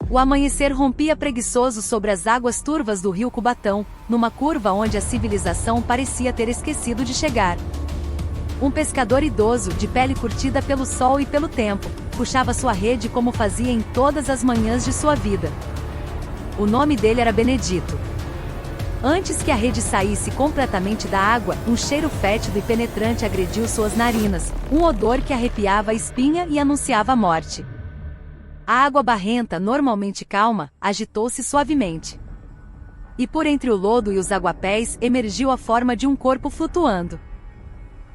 O amanhecer rompia preguiçoso sobre as águas turvas do rio Cubatão, numa curva onde a civilização parecia ter esquecido de chegar. Um pescador idoso, de pele curtida pelo sol e pelo tempo, puxava sua rede como fazia em todas as manhãs de sua vida. O nome dele era Benedito. Antes que a rede saísse completamente da água, um cheiro fétido e penetrante agrediu suas narinas, um odor que arrepiava a espinha e anunciava a morte. A água barrenta, normalmente calma, agitou-se suavemente. E por entre o lodo e os aguapés emergiu a forma de um corpo flutuando.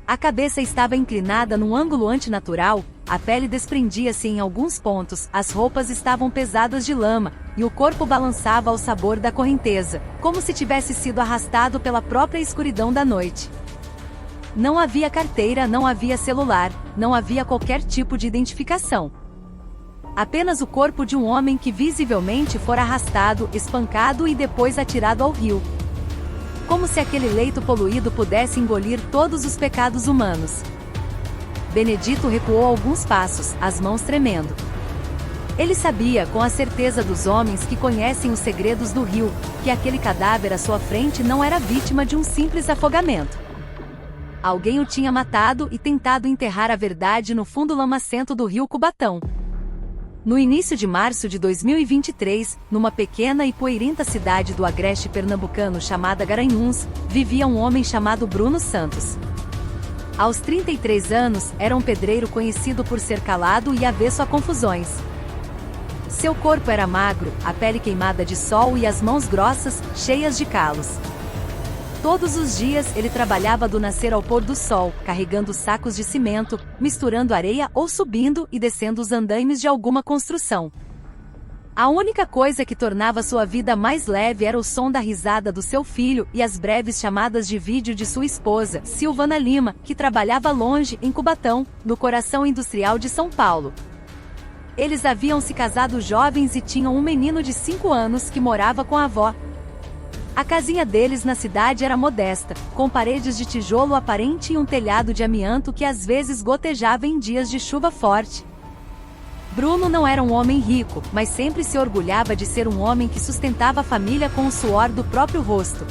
A cabeça estava inclinada num ângulo antinatural, a pele desprendia-se em alguns pontos, as roupas estavam pesadas de lama, e o corpo balançava ao sabor da correnteza, como se tivesse sido arrastado pela própria escuridão da noite. Não havia carteira, não havia celular, não havia qualquer tipo de identificação. Apenas o corpo de um homem que visivelmente fora arrastado, espancado e depois atirado ao rio. Como se aquele leito poluído pudesse engolir todos os pecados humanos. Benedito recuou alguns passos, as mãos tremendo. Ele sabia, com a certeza dos homens que conhecem os segredos do rio, que aquele cadáver à sua frente não era vítima de um simples afogamento. Alguém o tinha matado e tentado enterrar a verdade no fundo lamacento do rio Cubatão. No início de março de 2023, numa pequena e poeirenta cidade do agreste pernambucano chamada Garanhuns, vivia um homem chamado Bruno Santos. Aos 33 anos, era um pedreiro conhecido por ser calado e avesso a confusões. Seu corpo era magro, a pele queimada de sol e as mãos grossas, cheias de calos. Todos os dias ele trabalhava do nascer ao pôr do sol, carregando sacos de cimento, misturando areia ou subindo e descendo os andaimes de alguma construção. A única coisa que tornava sua vida mais leve era o som da risada do seu filho e as breves chamadas de vídeo de sua esposa, Silvana Lima, que trabalhava longe, em Cubatão, no coração industrial de São Paulo. Eles haviam se casado jovens e tinham um menino de 5 anos que morava com a avó. A casinha deles na cidade era modesta, com paredes de tijolo aparente e um telhado de amianto que às vezes gotejava em dias de chuva forte. Bruno não era um homem rico, mas sempre se orgulhava de ser um homem que sustentava a família com o suor do próprio rosto.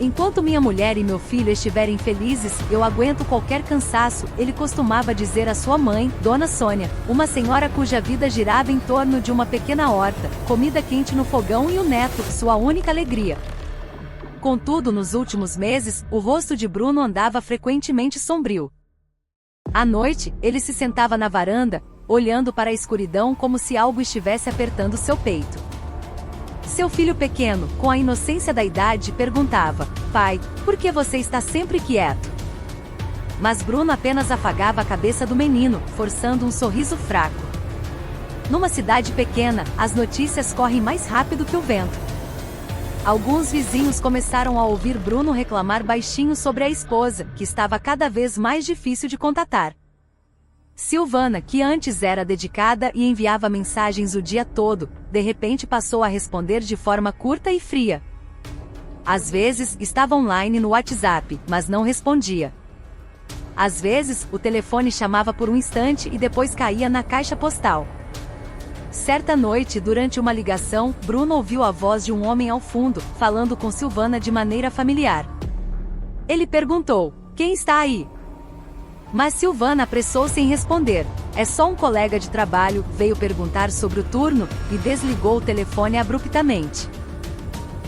Enquanto minha mulher e meu filho estiverem felizes, eu aguento qualquer cansaço, ele costumava dizer à sua mãe, Dona Sônia, uma senhora cuja vida girava em torno de uma pequena horta, comida quente no fogão e o neto, sua única alegria. Contudo, nos últimos meses, o rosto de Bruno andava frequentemente sombrio. À noite, ele se sentava na varanda, olhando para a escuridão como se algo estivesse apertando seu peito. Seu filho pequeno, com a inocência da idade, perguntava: Pai, por que você está sempre quieto? Mas Bruno apenas afagava a cabeça do menino, forçando um sorriso fraco. Numa cidade pequena, as notícias correm mais rápido que o vento. Alguns vizinhos começaram a ouvir Bruno reclamar baixinho sobre a esposa, que estava cada vez mais difícil de contatar. Silvana, que antes era dedicada e enviava mensagens o dia todo, de repente passou a responder de forma curta e fria. Às vezes, estava online no WhatsApp, mas não respondia. Às vezes, o telefone chamava por um instante e depois caía na caixa postal. Certa noite, durante uma ligação, Bruno ouviu a voz de um homem ao fundo, falando com Silvana de maneira familiar. Ele perguntou: Quem está aí? Mas Silvana apressou-se em responder: É só um colega de trabalho, veio perguntar sobre o turno, e desligou o telefone abruptamente.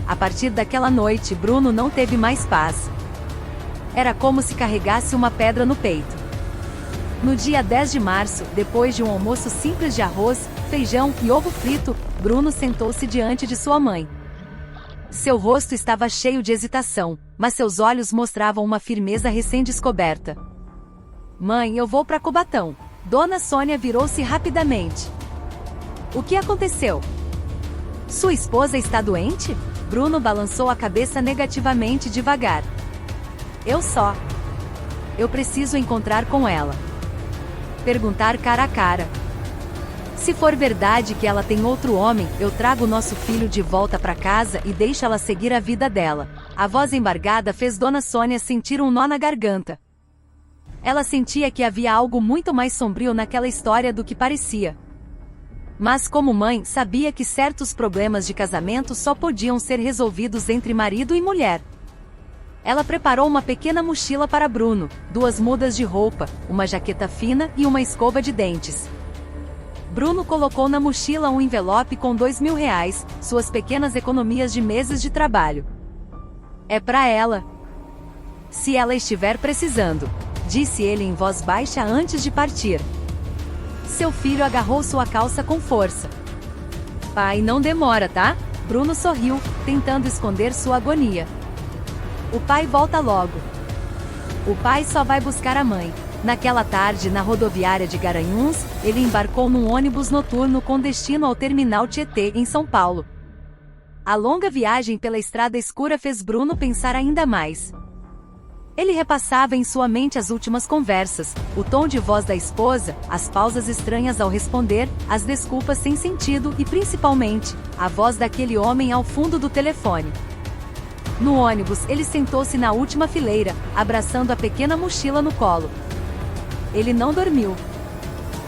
A partir daquela noite, Bruno não teve mais paz. Era como se carregasse uma pedra no peito. No dia 10 de março, depois de um almoço simples de arroz, feijão e ovo frito, Bruno sentou-se diante de sua mãe. Seu rosto estava cheio de hesitação, mas seus olhos mostravam uma firmeza recém-descoberta. Mãe, eu vou para Cubatão. Dona Sônia virou-se rapidamente. O que aconteceu? Sua esposa está doente? Bruno balançou a cabeça negativamente devagar. Eu preciso encontrar com ela. Perguntar cara a cara. Se for verdade que ela tem outro homem, eu trago nosso filho de volta para casa e deixo ela seguir a vida dela. A voz embargada fez Dona Sônia sentir um nó na garganta. Ela sentia que havia algo muito mais sombrio naquela história do que parecia. Mas como mãe, sabia que certos problemas de casamento só podiam ser resolvidos entre marido e mulher. Ela preparou uma pequena mochila para Bruno, 2 mudas de roupa, uma jaqueta fina e uma escova de dentes. Bruno colocou na mochila um envelope com R$ 2.000, suas pequenas economias de meses de trabalho. É para ela. Se ela estiver precisando, disse ele em voz baixa antes de partir. Seu filho agarrou sua calça com força. Pai, não demora, tá? Bruno sorriu, tentando esconder sua agonia. O pai volta logo. O pai só vai buscar a mãe. Naquela tarde, na rodoviária de Garanhuns, ele embarcou num ônibus noturno com destino ao terminal Tietê, em São Paulo. A longa viagem pela estrada escura fez Bruno pensar ainda mais. Ele repassava em sua mente as últimas conversas, o tom de voz da esposa, as pausas estranhas ao responder, as desculpas sem sentido e, principalmente, a voz daquele homem ao fundo do telefone. No ônibus, ele sentou-se na última fileira, abraçando a pequena mochila no colo. Ele não dormiu.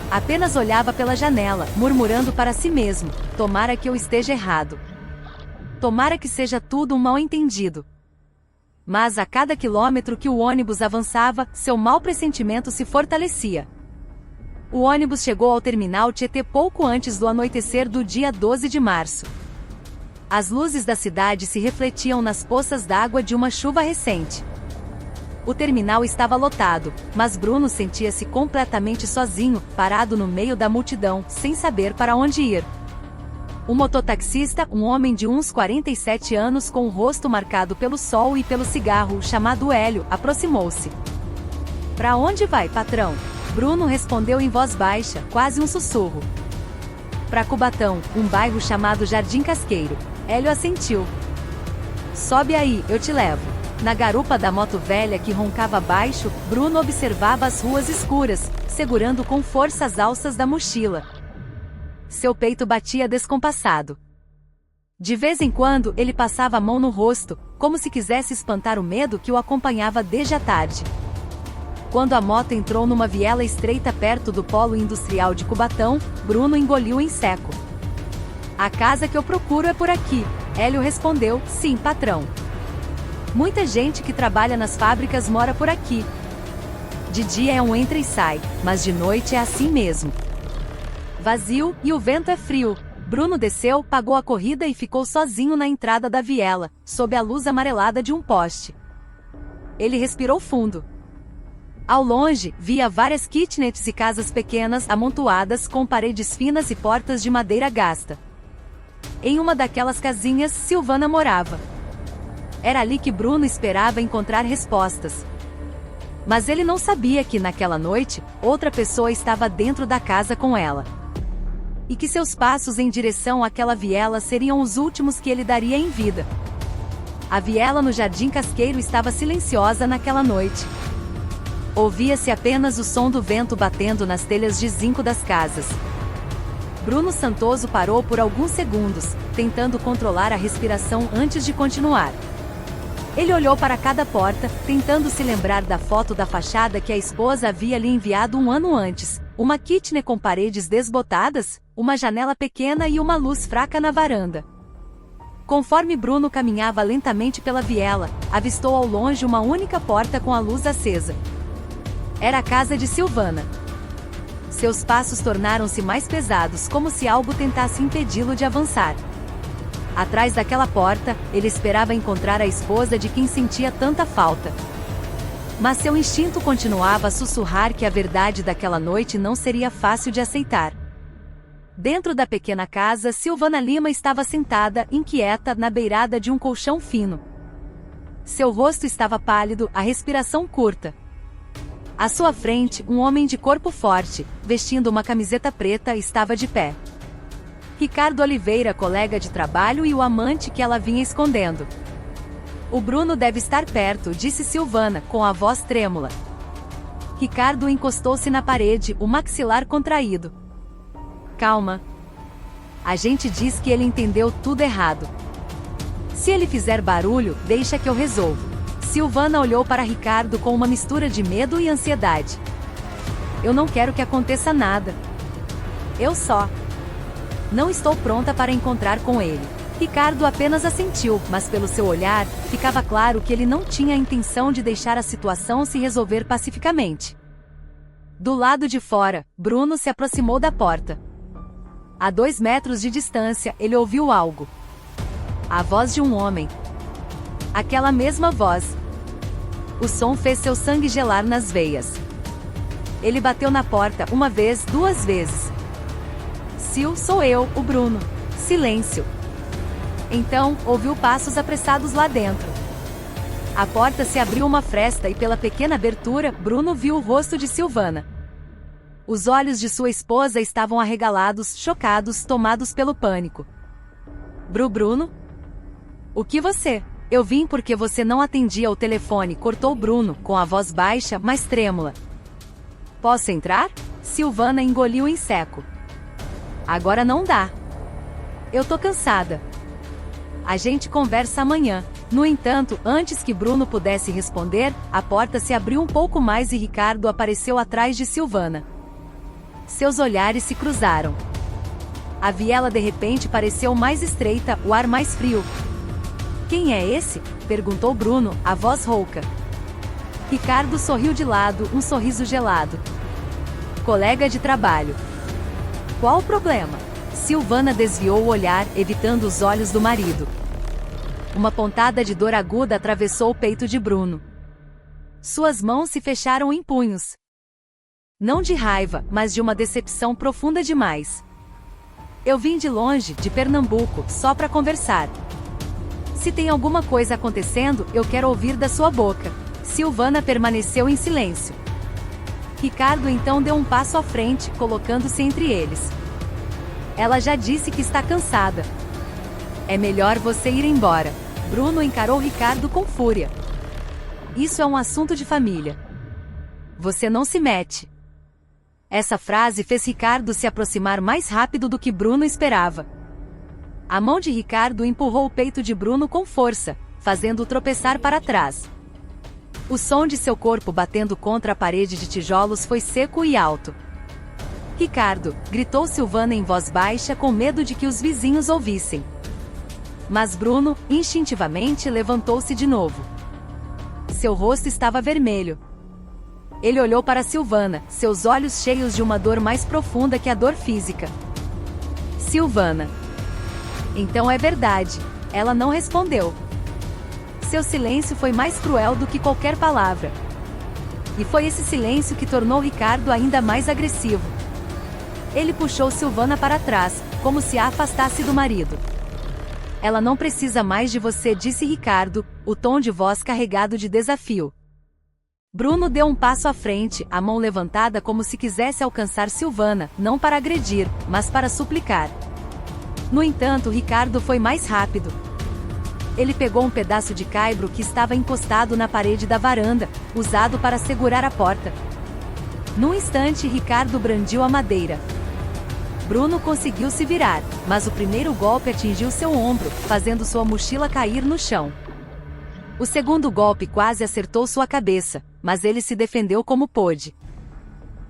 Apenas olhava pela janela, murmurando para si mesmo: tomara que eu esteja errado. Tomara que seja tudo um mal-entendido. Mas a cada quilômetro que o ônibus avançava, seu mau pressentimento se fortalecia. O ônibus chegou ao terminal Tietê pouco antes do anoitecer do dia 12 de março. As luzes da cidade se refletiam nas poças d'água de uma chuva recente. O terminal estava lotado, mas Bruno sentia-se completamente sozinho, parado no meio da multidão, sem saber para onde ir. O mototaxista, um homem de uns 47 anos com o rosto marcado pelo sol e pelo cigarro, chamado Hélio, aproximou-se. Para onde vai, patrão? Bruno respondeu em voz baixa, quase um sussurro. Para Cubatão, um bairro chamado Jardim Casqueiro. Hélio assentiu. Sobe aí, eu te levo. Na garupa da moto velha que roncava baixo, Bruno observava as ruas escuras, segurando com força as alças da mochila. Seu peito batia descompassado. De vez em quando, ele passava a mão no rosto, como se quisesse espantar o medo que o acompanhava desde a tarde. Quando a moto entrou numa viela estreita perto do polo industrial de Cubatão, Bruno engoliu em seco. A casa que eu procuro é por aqui, Hélio respondeu. Sim, patrão. Muita gente que trabalha nas fábricas mora por aqui. De dia é um entra e sai, mas de noite é assim mesmo. Vazio, e o vento é frio. Bruno desceu, pagou a corrida e ficou sozinho na entrada da viela, sob a luz amarelada de um poste. Ele respirou fundo. Ao longe, via várias kitnets e casas pequenas amontoadas com paredes finas e portas de madeira gasta. Em uma daquelas casinhas, Silvana morava. Era ali que Bruno esperava encontrar respostas. Mas ele não sabia que, naquela noite, outra pessoa estava dentro da casa com ela. E que seus passos em direção àquela viela seriam os últimos que ele daria em vida. A viela no Jardim Casqueiro estava silenciosa naquela noite. Ouvia-se apenas o som do vento batendo nas telhas de zinco das casas. Bruno Santoso parou por alguns segundos, tentando controlar a respiração antes de continuar. Ele olhou para cada porta, tentando se lembrar da foto da fachada que a esposa havia lhe enviado um ano antes. Uma kitnet com paredes desbotadas, uma janela pequena e uma luz fraca na varanda. Conforme Bruno caminhava lentamente pela viela, avistou ao longe uma única porta com a luz acesa. Era a casa de Silvana. Seus passos tornaram-se mais pesados, como se algo tentasse impedi-lo de avançar. Atrás daquela porta, ele esperava encontrar a esposa de quem sentia tanta falta. Mas seu instinto continuava a sussurrar que a verdade daquela noite não seria fácil de aceitar. Dentro da pequena casa, Silvana Lima estava sentada, inquieta, na beirada de um colchão fino. Seu rosto estava pálido, a respiração curta. À sua frente, um homem de corpo forte, vestindo uma camiseta preta, estava de pé. Ricardo Oliveira, colega de trabalho e o amante que ela vinha escondendo. O Bruno deve estar perto, disse Silvana, com a voz trêmula. Ricardo encostou-se na parede, o maxilar contraído. Calma. A gente diz que ele entendeu tudo errado. Se ele fizer barulho, deixa que eu resolvo. Silvana olhou para Ricardo com uma mistura de medo e ansiedade. Eu não quero que aconteça nada. Eu só Não estou pronta para encontrar com ele. Ricardo apenas assentiu, mas pelo seu olhar, ficava claro que ele não tinha a intenção de deixar a situação se resolver pacificamente. Do lado de fora, Bruno se aproximou da porta. A 2 metros de distância, ele ouviu algo. A voz de um homem. Aquela mesma voz. O som fez seu sangue gelar nas veias. Ele bateu na porta 1 vez, 2 vezes. Sil, sou eu, o Bruno. Silêncio. Então, ouviu passos apressados lá dentro. A porta se abriu uma fresta e pela pequena abertura, Bruno viu o rosto de Silvana. Os olhos de sua esposa estavam arregalados, chocados, tomados pelo pânico. Bruno? O que você? Eu vim porque você não atendia o telefone, cortou Bruno, com a voz baixa, mas trêmula. Posso entrar? Silvana engoliu em seco. Agora não dá. Eu tô cansada. A gente conversa amanhã. No entanto, antes que Bruno pudesse responder, a porta se abriu um pouco mais e Ricardo apareceu atrás de Silvana. Seus olhares se cruzaram. A viela de repente pareceu mais estreita, o ar mais frio. Quem é esse? Perguntou Bruno, a voz rouca. Ricardo sorriu de lado, um sorriso gelado. Colega de trabalho. Qual o problema? Silvana desviou o olhar, evitando os olhos do marido. Uma pontada de dor aguda atravessou o peito de Bruno. Suas mãos se fecharam em punhos. Não de raiva, mas de uma decepção profunda demais. Eu vim de longe, de Pernambuco, só para conversar. Se tem alguma coisa acontecendo, eu quero ouvir da sua boca. Silvana permaneceu em silêncio. Ricardo então deu um passo à frente, colocando-se entre eles. Ela já disse que está cansada. É melhor você ir embora. Bruno encarou Ricardo com fúria. Isso é um assunto de família. Você não se mete. Essa frase fez Ricardo se aproximar mais rápido do que Bruno esperava. A mão de Ricardo empurrou o peito de Bruno com força, fazendo-o tropeçar para trás. O som de seu corpo batendo contra a parede de tijolos foi seco e alto. Ricardo, gritou Silvana em voz baixa com medo de que os vizinhos ouvissem. Mas Bruno, instintivamente, levantou-se de novo. Seu rosto estava vermelho. Ele olhou para Silvana, seus olhos cheios de uma dor mais profunda que a dor física. Silvana. Então é verdade. Ela não respondeu. Seu silêncio foi mais cruel do que qualquer palavra. E foi esse silêncio que tornou Ricardo ainda mais agressivo. Ele puxou Silvana para trás, como se a afastasse do marido. Ela não precisa mais de você, disse Ricardo, o tom de voz carregado de desafio. Bruno deu um passo à frente, a mão levantada como se quisesse alcançar Silvana, não para agredir, mas para suplicar. No entanto, Ricardo foi mais rápido. Ele pegou um pedaço de caibro que estava encostado na parede da varanda, usado para segurar a porta. Num instante, Ricardo brandiu a madeira. Bruno conseguiu se virar, mas o primeiro golpe atingiu seu ombro, fazendo sua mochila cair no chão. O segundo golpe quase acertou sua cabeça, mas ele se defendeu como pôde.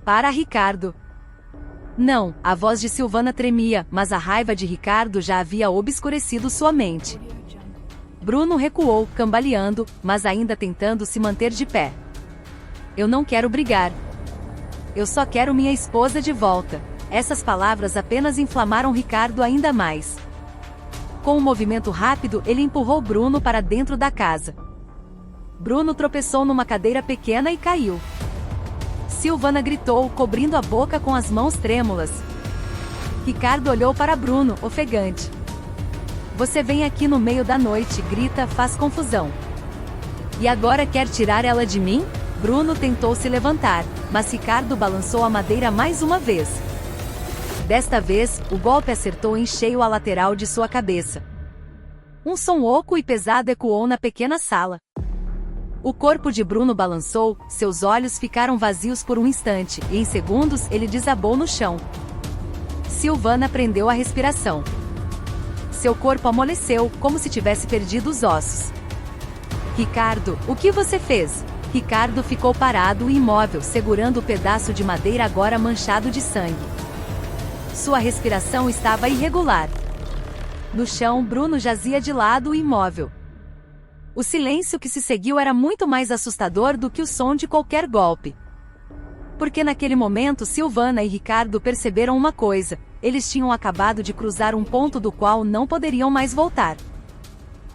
Para Ricardo. Não, a voz de Silvana tremia, mas a raiva de Ricardo já havia obscurecido sua mente. Bruno recuou, cambaleando, mas ainda tentando se manter de pé. Eu não quero brigar. Eu só quero minha esposa de volta. Essas palavras apenas inflamaram Ricardo ainda mais. Com um movimento rápido, ele empurrou Bruno para dentro da casa. Bruno tropeçou numa cadeira pequena e caiu. Silvana gritou, cobrindo a boca com as mãos trêmulas. Ricardo olhou para Bruno, ofegante. Você vem aqui no meio da noite, grita, faz confusão. E agora quer tirar ela de mim? Bruno tentou se levantar, mas Ricardo balançou a madeira mais uma vez. Desta vez, o golpe acertou em cheio a lateral de sua cabeça. Um som oco e pesado ecoou na pequena sala. O corpo de Bruno balançou, seus olhos ficaram vazios por um instante, e em segundos ele desabou no chão. Silvana prendeu a respiração. Seu corpo amoleceu, como se tivesse perdido os ossos. Ricardo, o que você fez? Ricardo ficou parado e imóvel, segurando o pedaço de madeira agora manchado de sangue. Sua respiração estava irregular. No chão, Bruno jazia de lado, imóvel. O silêncio que se seguiu era muito mais assustador do que o som de qualquer golpe. Porque naquele momento Silvana e Ricardo perceberam uma coisa: eles tinham acabado de cruzar um ponto do qual não poderiam mais voltar.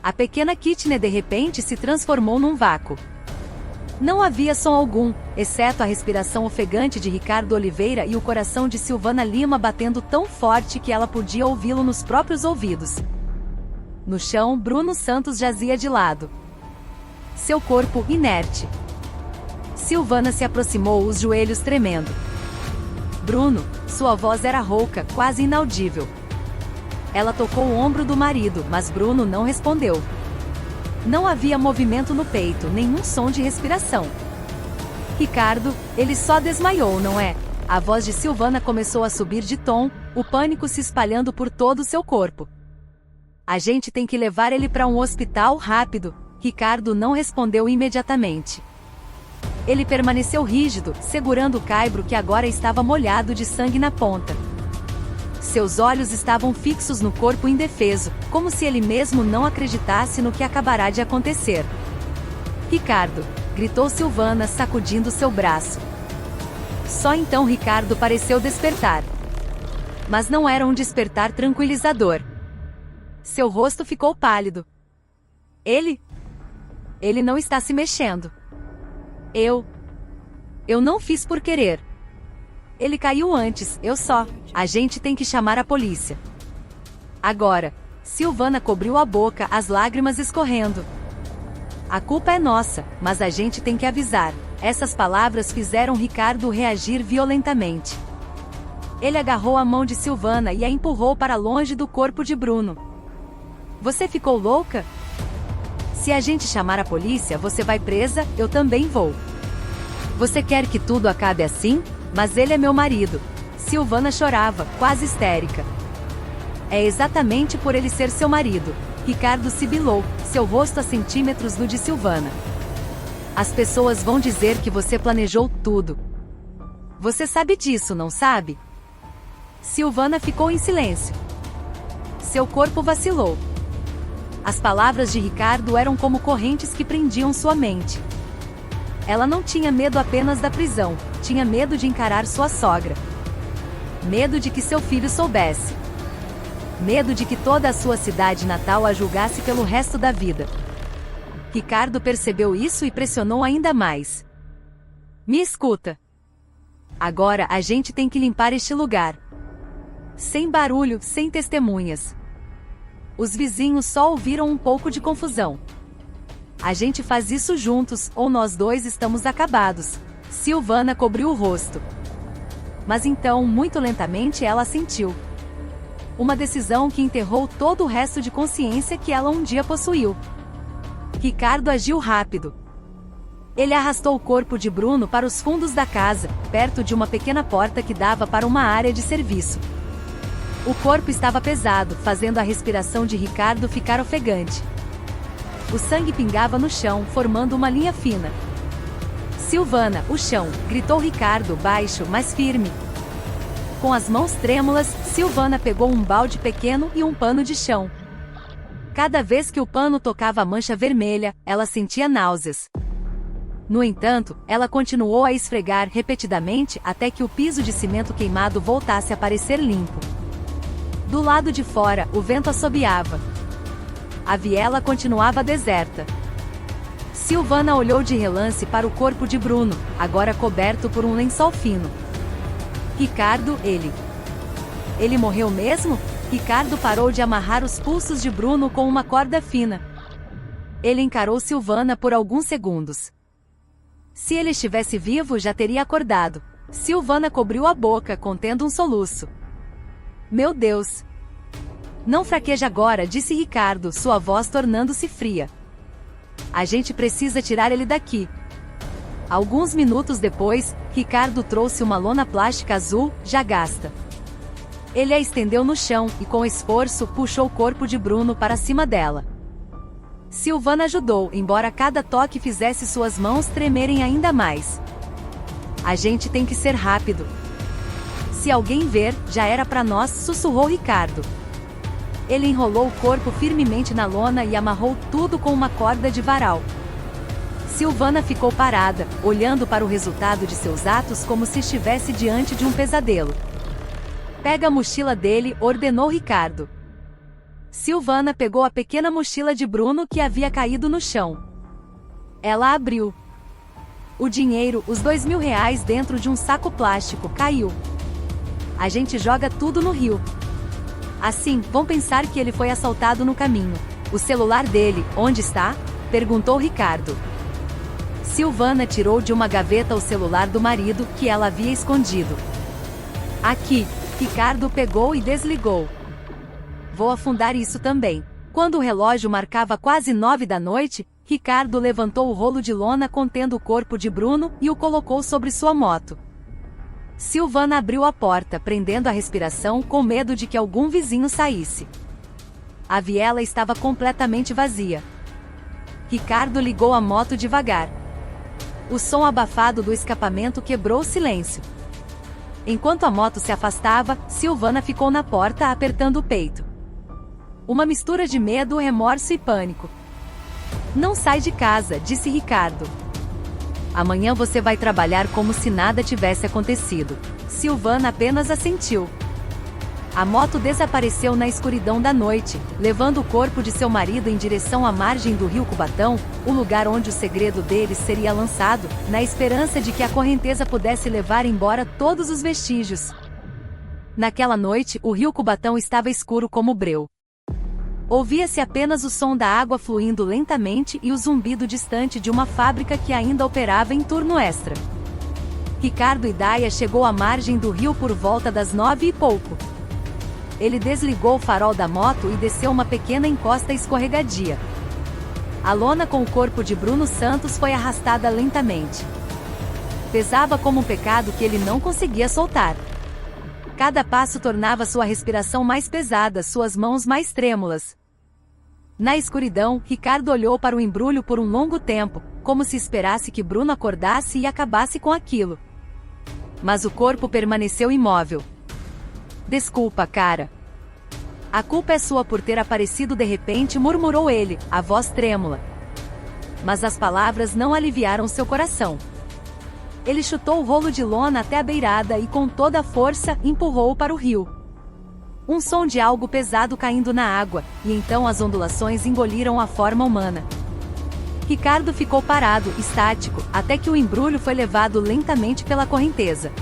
A pequena Kitne de repente se transformou num vácuo. Não havia som algum, exceto a respiração ofegante de Ricardo Oliveira e o coração de Silvana Lima batendo tão forte que ela podia ouvi-lo nos próprios ouvidos. No chão, Bruno Santos jazia de lado. Seu corpo inerte. Silvana se aproximou, os joelhos tremendo. Bruno, sua voz era rouca, quase inaudível. Ela tocou o ombro do marido, mas Bruno não respondeu. Não havia movimento no peito, nenhum som de respiração. Ricardo, ele só desmaiou, não é? A voz de Silvana começou a subir de tom, o pânico se espalhando por todo o seu corpo. A gente tem que levar ele para um hospital rápido. Ricardo não respondeu imediatamente. Ele permaneceu rígido, segurando o caibro que agora estava molhado de sangue na ponta. Seus olhos estavam fixos no corpo indefeso, como se ele mesmo não acreditasse no que acabará de acontecer. Ricardo! Gritou Silvana, sacudindo seu braço. Só então Ricardo pareceu despertar. Mas não era um despertar tranquilizador. Seu rosto ficou pálido. Ele não está se mexendo. Eu não fiz por querer. Ele caiu antes, A gente tem que chamar a polícia. Agora. Silvana cobriu a boca, as lágrimas escorrendo. A culpa é nossa, mas a gente tem que avisar. Essas palavras fizeram Ricardo reagir violentamente. Ele agarrou a mão de Silvana e a empurrou para longe do corpo de Bruno. Você ficou louca? Se a gente chamar a polícia, você vai presa, eu também vou. Você quer que tudo acabe assim? Mas ele é meu marido. Silvana chorava, quase histérica. É exatamente por ele ser seu marido. Ricardo sibilou, seu rosto a centímetros do de Silvana. As pessoas vão dizer que você planejou tudo. Você sabe disso, não sabe? Silvana ficou em silêncio. Seu corpo vacilou. As palavras de Ricardo eram como correntes que prendiam sua mente. Ela não tinha medo apenas da prisão, tinha medo de encarar sua sogra. Medo de que seu filho soubesse. Medo de que toda a sua cidade natal a julgasse pelo resto da vida. Ricardo percebeu isso e pressionou ainda mais. Me escuta. Agora a gente tem que limpar este lugar. Sem barulho, sem testemunhas. Os vizinhos só ouviram um pouco de confusão. A gente faz isso juntos, ou nós dois estamos acabados. Silvana cobriu o rosto. Mas então, muito lentamente, ela sentiu. Uma decisão que enterrou todo o resto de consciência que ela um dia possuiu. Ricardo agiu rápido. Ele arrastou o corpo de Bruno para os fundos da casa, perto de uma pequena porta que dava para uma área de serviço. O corpo estava pesado, fazendo a respiração de Ricardo ficar ofegante. O sangue pingava no chão, formando uma linha fina. Silvana, o chão, gritou Ricardo, baixo, mas firme. Com as mãos trêmulas, Silvana pegou um balde pequeno e um pano de chão. Cada vez que o pano tocava a mancha vermelha, ela sentia náuseas. No entanto, ela continuou a esfregar repetidamente até que o piso de cimento queimado voltasse a parecer limpo. Do lado de fora, o vento assobiava. A viela continuava deserta. Silvana olhou de relance para o corpo de Bruno, agora coberto por um lençol fino. Ricardo, ele morreu mesmo? Ricardo parou de amarrar os pulsos de Bruno com uma corda fina. Ele encarou Silvana por alguns segundos. Se ele estivesse vivo, já teria acordado. Silvana cobriu a boca, contendo um soluço. Meu Deus! Não fraqueja agora, disse Ricardo, sua voz tornando-se fria. A gente precisa tirar ele daqui. Alguns minutos depois, Ricardo trouxe uma lona plástica azul, já gasta. Ele a estendeu no chão e, com esforço, puxou o corpo de Bruno para cima dela. Silvana ajudou, embora cada toque fizesse suas mãos tremerem ainda mais. A gente tem que ser rápido. Se alguém ver, já era pra nós, sussurrou Ricardo. Ele enrolou o corpo firmemente na lona e amarrou tudo com uma corda de varal. Silvana ficou parada, olhando para o resultado de seus atos como se estivesse diante de um pesadelo. Pega a mochila dele, ordenou Ricardo. Silvana pegou a pequena mochila de Bruno que havia caído no chão. Ela abriu. O dinheiro, os R$ 2.000 dentro de um saco plástico, caiu. A gente joga tudo no rio. Assim, vão pensar que ele foi assaltado no caminho. O celular dele, onde está? Perguntou Ricardo. Silvana tirou de uma gaveta o celular do marido, que ela havia escondido. Aqui. Ricardo pegou e desligou. Vou afundar isso também. Quando o relógio marcava quase 9 da noite, Ricardo levantou o rolo de lona contendo o corpo de Bruno e o colocou sobre sua moto. Silvana abriu a porta, prendendo a respiração com medo de que algum vizinho saísse. A viela estava completamente vazia. Ricardo ligou a moto devagar. O som abafado do escapamento quebrou o silêncio. Enquanto a moto se afastava, Silvana ficou na porta apertando o peito. Uma mistura de medo, remorso e pânico. Não sai de casa, disse Ricardo. Amanhã você vai trabalhar como se nada tivesse acontecido. Silvana apenas assentiu. A moto desapareceu na escuridão da noite, levando o corpo de seu marido em direção à margem do rio Cubatão, o lugar onde o segredo deles seria lançado, na esperança de que a correnteza pudesse levar embora todos os vestígios. Naquela noite, o rio Cubatão estava escuro como breu. Ouvia-se apenas o som da água fluindo lentamente e o zumbido distante de uma fábrica que ainda operava em turno extra. Ricardo Idaia chegou à margem do rio por volta das 9 e pouco. Ele desligou o farol da moto e desceu uma pequena encosta escorregadia. A lona com o corpo de Bruno Santos foi arrastada lentamente. Pesava como um pecado que ele não conseguia soltar. Cada passo tornava sua respiração mais pesada, suas mãos mais trêmulas. Na escuridão, Ricardo olhou para o embrulho por um longo tempo, como se esperasse que Bruno acordasse e acabasse com aquilo. Mas o corpo permaneceu imóvel. Desculpa, cara. A culpa é sua por ter aparecido de repente, murmurou ele, a voz trêmula. Mas as palavras não aliviaram seu coração. Ele chutou o rolo de lona até a beirada e com toda a força, empurrou-o para o rio. Um som de algo pesado caindo na água, e então as ondulações engoliram a forma humana. Ricardo ficou parado, estático, até que o embrulho foi levado lentamente pela correnteza.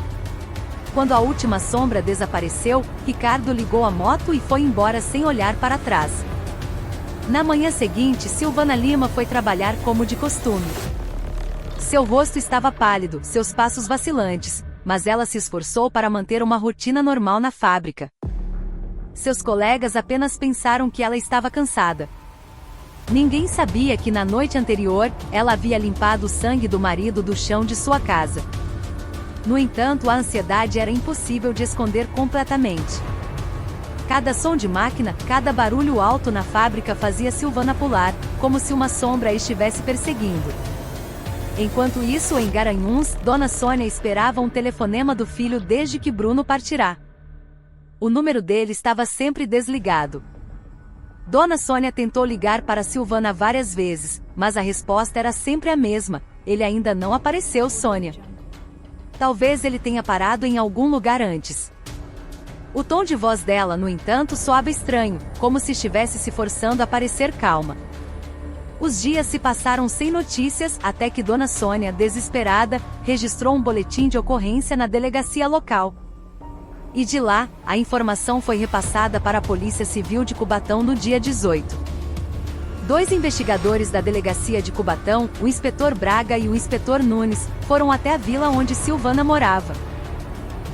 Quando a última sombra desapareceu, Ricardo ligou a moto e foi embora sem olhar para trás. Na manhã seguinte, Silvana Lima foi trabalhar como de costume. Seu rosto estava pálido, seus passos vacilantes, mas ela se esforçou para manter uma rotina normal na fábrica. Seus colegas apenas pensaram que ela estava cansada. Ninguém sabia que na noite anterior, ela havia limpado o sangue do marido do chão de sua casa. No entanto, a ansiedade era impossível de esconder completamente. Cada som de máquina, cada barulho alto na fábrica fazia Silvana pular, como se uma sombra a estivesse perseguindo. Enquanto isso, em Garanhuns, Dona Sônia esperava um telefonema do filho desde que Bruno partirá. O número dele estava sempre desligado. Dona Sônia tentou ligar para Silvana várias vezes, mas a resposta era sempre a mesma: ele ainda não apareceu, Sônia. Talvez ele tenha parado em algum lugar antes. O tom de voz dela, no entanto, soava estranho, como se estivesse se forçando a parecer calma. Os dias se passaram sem notícias, até que Dona Sônia, desesperada, registrou um boletim de ocorrência na delegacia local. E de lá, a informação foi repassada para a Polícia Civil de Cubatão no dia 18. Dois investigadores da delegacia de Cubatão, o inspetor Braga e o inspetor Nunes, foram até a vila onde Silvana morava.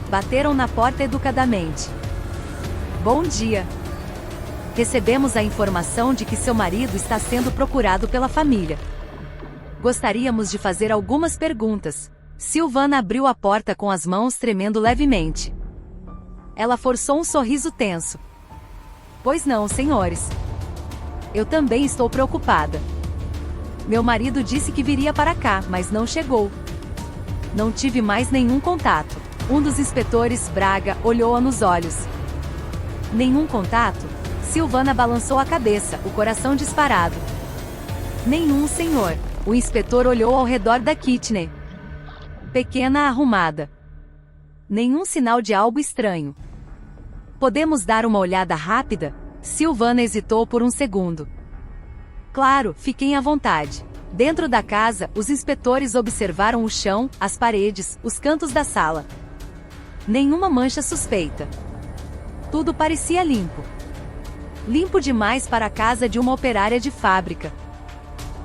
Bateram na porta educadamente. Bom dia. Recebemos a informação de que seu marido está sendo procurado pela família. Gostaríamos de fazer algumas perguntas. Silvana abriu a porta com as mãos tremendo levemente. Ela forçou um sorriso tenso. Pois não, senhores. Eu também estou preocupada. Meu marido disse que viria para cá, mas não chegou. Não tive mais nenhum contato. Um dos inspetores, Braga, olhou-a nos olhos. Nenhum contato? Silvana balançou a cabeça, o coração disparado. Nenhum, senhor. O inspetor olhou ao redor da kitchen. Pequena arrumada. Nenhum sinal de algo estranho. Podemos dar uma olhada rápida? Silvana hesitou por um segundo. Claro, fiquem à vontade. Dentro da casa, os inspetores observaram o chão, as paredes, os cantos da sala. Nenhuma mancha suspeita. Tudo parecia limpo. Limpo demais para a casa de uma operária de fábrica.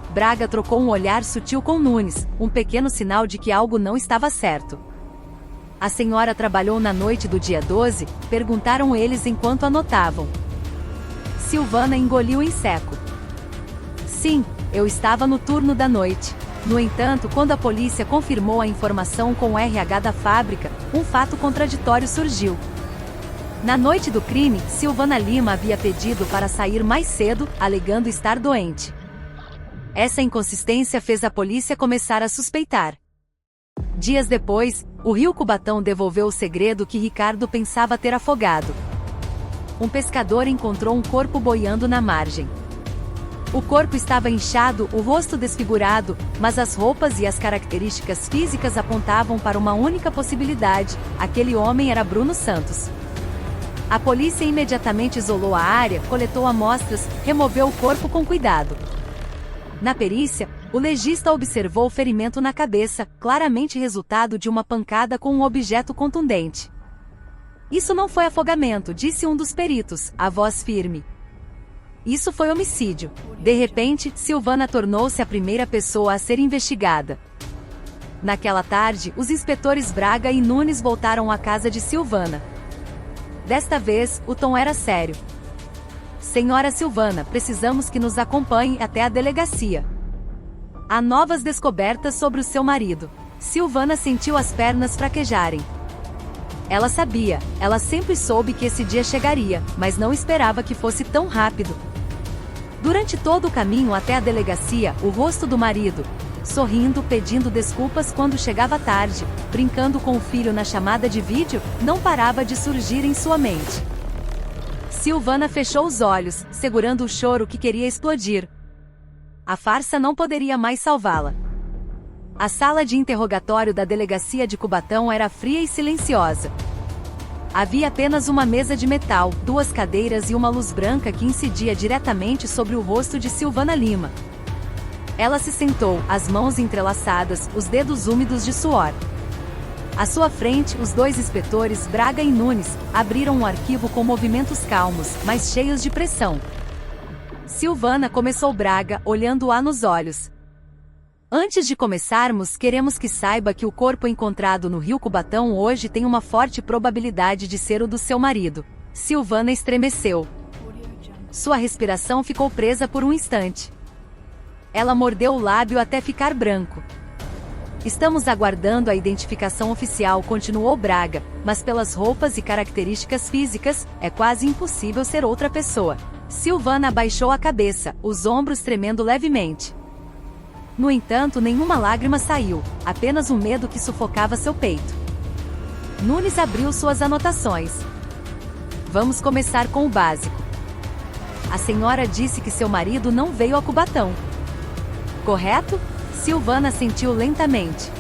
Braga trocou um olhar sutil com Nunes, um pequeno sinal de que algo não estava certo. A senhora trabalhou na noite do dia 12? Perguntaram eles enquanto anotavam. Silvana engoliu em seco. Sim, eu estava no turno da noite. No entanto, quando a polícia confirmou a informação com o RH da fábrica, um fato contraditório surgiu. Na noite do crime, Silvana Lima havia pedido para sair mais cedo, alegando estar doente. Essa inconsistência fez a polícia começar a suspeitar. Dias depois, o Rio Cubatão devolveu o segredo que Ricardo pensava ter afogado. Um pescador encontrou um corpo boiando na margem. O corpo estava inchado, o rosto desfigurado, mas as roupas e as características físicas apontavam para uma única possibilidade: aquele homem era Bruno Santos. A polícia imediatamente isolou a área, coletou amostras, removeu o corpo com cuidado. Na perícia, o legista observou o ferimento na cabeça, claramente resultado de uma pancada com um objeto contundente. Isso não foi afogamento, disse um dos peritos, a voz firme. Isso foi homicídio. De repente, Silvana tornou-se a primeira pessoa a ser investigada. Naquela tarde, os inspetores Braga e Nunes voltaram à casa de Silvana. Desta vez, o tom era sério. Senhora Silvana, precisamos que nos acompanhe até a delegacia. Há novas descobertas sobre o seu marido. Silvana sentiu as pernas fraquejarem. Ela sabia, ela sempre soube que esse dia chegaria, mas não esperava que fosse tão rápido. Durante todo o caminho até a delegacia, o rosto do marido, sorrindo, pedindo desculpas quando chegava tarde, brincando com o filho na chamada de vídeo, não parava de surgir em sua mente. Silvana fechou os olhos, segurando o choro que queria explodir. A farsa não poderia mais salvá-la. A sala de interrogatório da delegacia de Cubatão era fria e silenciosa. Havia apenas uma mesa de metal, duas cadeiras e uma luz branca que incidia diretamente sobre o rosto de Silvana Lima. Ela se sentou, as mãos entrelaçadas, os dedos úmidos de suor. À sua frente, os dois inspetores, Braga e Nunes, abriram um arquivo com movimentos calmos, mas cheios de pressão. Silvana, começou Braga, olhando-a nos olhos. Antes de começarmos, queremos que saiba que o corpo encontrado no Rio Cubatão hoje tem uma forte probabilidade de ser o do seu marido. Silvana estremeceu. Sua respiração ficou presa por um instante. Ela mordeu o lábio até ficar branco. Estamos aguardando a identificação oficial, continuou Braga, mas pelas roupas e características físicas, é quase impossível ser outra pessoa. Silvana abaixou a cabeça, os ombros tremendo levemente. No entanto, nenhuma lágrima saiu, apenas um medo que sufocava seu peito. Nunes abriu suas anotações. Vamos começar com o básico. A senhora disse que seu marido não veio a Cubatão. Correto? Silvana assentiu lentamente.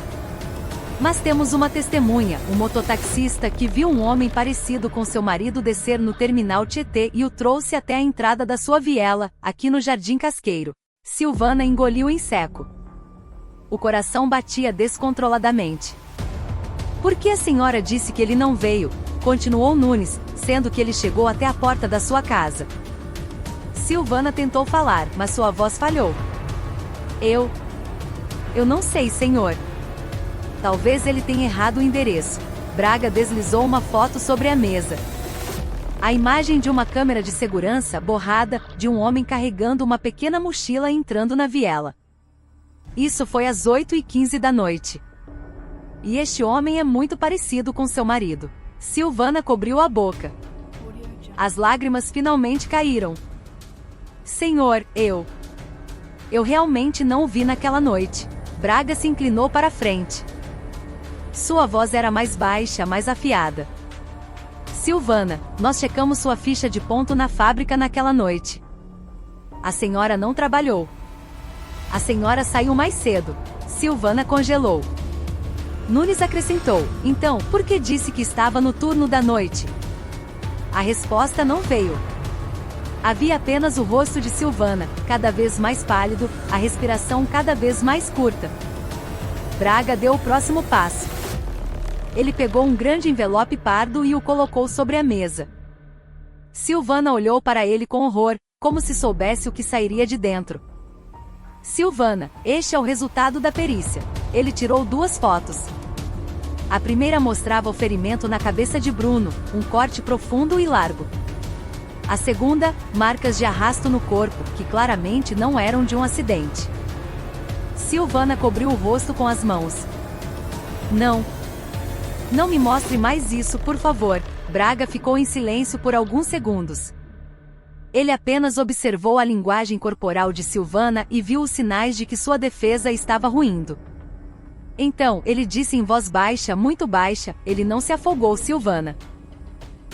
Mas temos uma testemunha, um mototaxista que viu um homem parecido com seu marido descer no terminal Tietê e o trouxe até a entrada da sua viela, aqui no Jardim Casqueiro. Silvana engoliu em seco. O coração batia descontroladamente. Por que a senhora disse que ele não veio? Continuou Nunes, sendo que ele chegou até a porta da sua casa. Silvana tentou falar, mas sua voz falhou. Eu não sei, senhor. Talvez ele tenha errado o endereço. Braga deslizou uma foto sobre a mesa. A imagem de uma câmera de segurança borrada, de um homem carregando uma pequena mochila e entrando na viela. Isso foi às 8h15 da noite. E este homem é muito parecido com seu marido. Silvana cobriu a boca. As lágrimas finalmente caíram. Senhor, eu realmente não o vi naquela noite. Braga se inclinou para a frente. Sua voz era mais baixa, mais afiada. Silvana, nós checamos sua ficha de ponto na fábrica naquela noite. A senhora não trabalhou. A senhora saiu mais cedo. Silvana congelou. Nunes acrescentou, então, por que disse que estava no turno da noite? A resposta não veio. Havia apenas o rosto de Silvana, cada vez mais pálido, a respiração cada vez mais curta. Braga deu o próximo passo. Ele pegou um grande envelope pardo e o colocou sobre a mesa. Silvana olhou para ele com horror, como se soubesse o que sairia de dentro. Silvana, este é o resultado da perícia. Ele tirou 2 fotos. A primeira mostrava o ferimento na cabeça de Bruno, um corte profundo e largo. A segunda, marcas de arrasto no corpo, que claramente não eram de um acidente. Silvana cobriu o rosto com as mãos. Não. Não me mostre mais isso, por favor. Braga ficou em silêncio por alguns segundos. Ele apenas observou a linguagem corporal de Silvana e viu os sinais de que sua defesa estava ruindo. Então, ele disse em voz baixa, muito baixa, ele não se afogou, Silvana.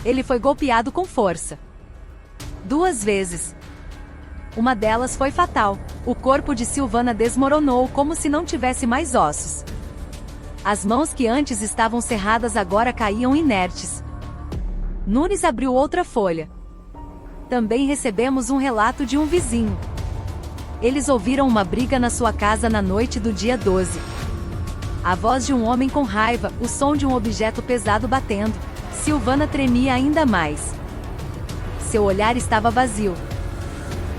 Ele foi golpeado com força. 2 vezes. Uma delas foi fatal. O corpo de Silvana desmoronou como se não tivesse mais ossos. As mãos que antes estavam cerradas agora caíam inertes. Nunes abriu outra folha. Também recebemos um relato de um vizinho. Eles ouviram uma briga na sua casa na noite do dia 12. A voz de um homem com raiva, o som de um objeto pesado batendo. Silvana tremia ainda mais. Seu olhar estava vazio.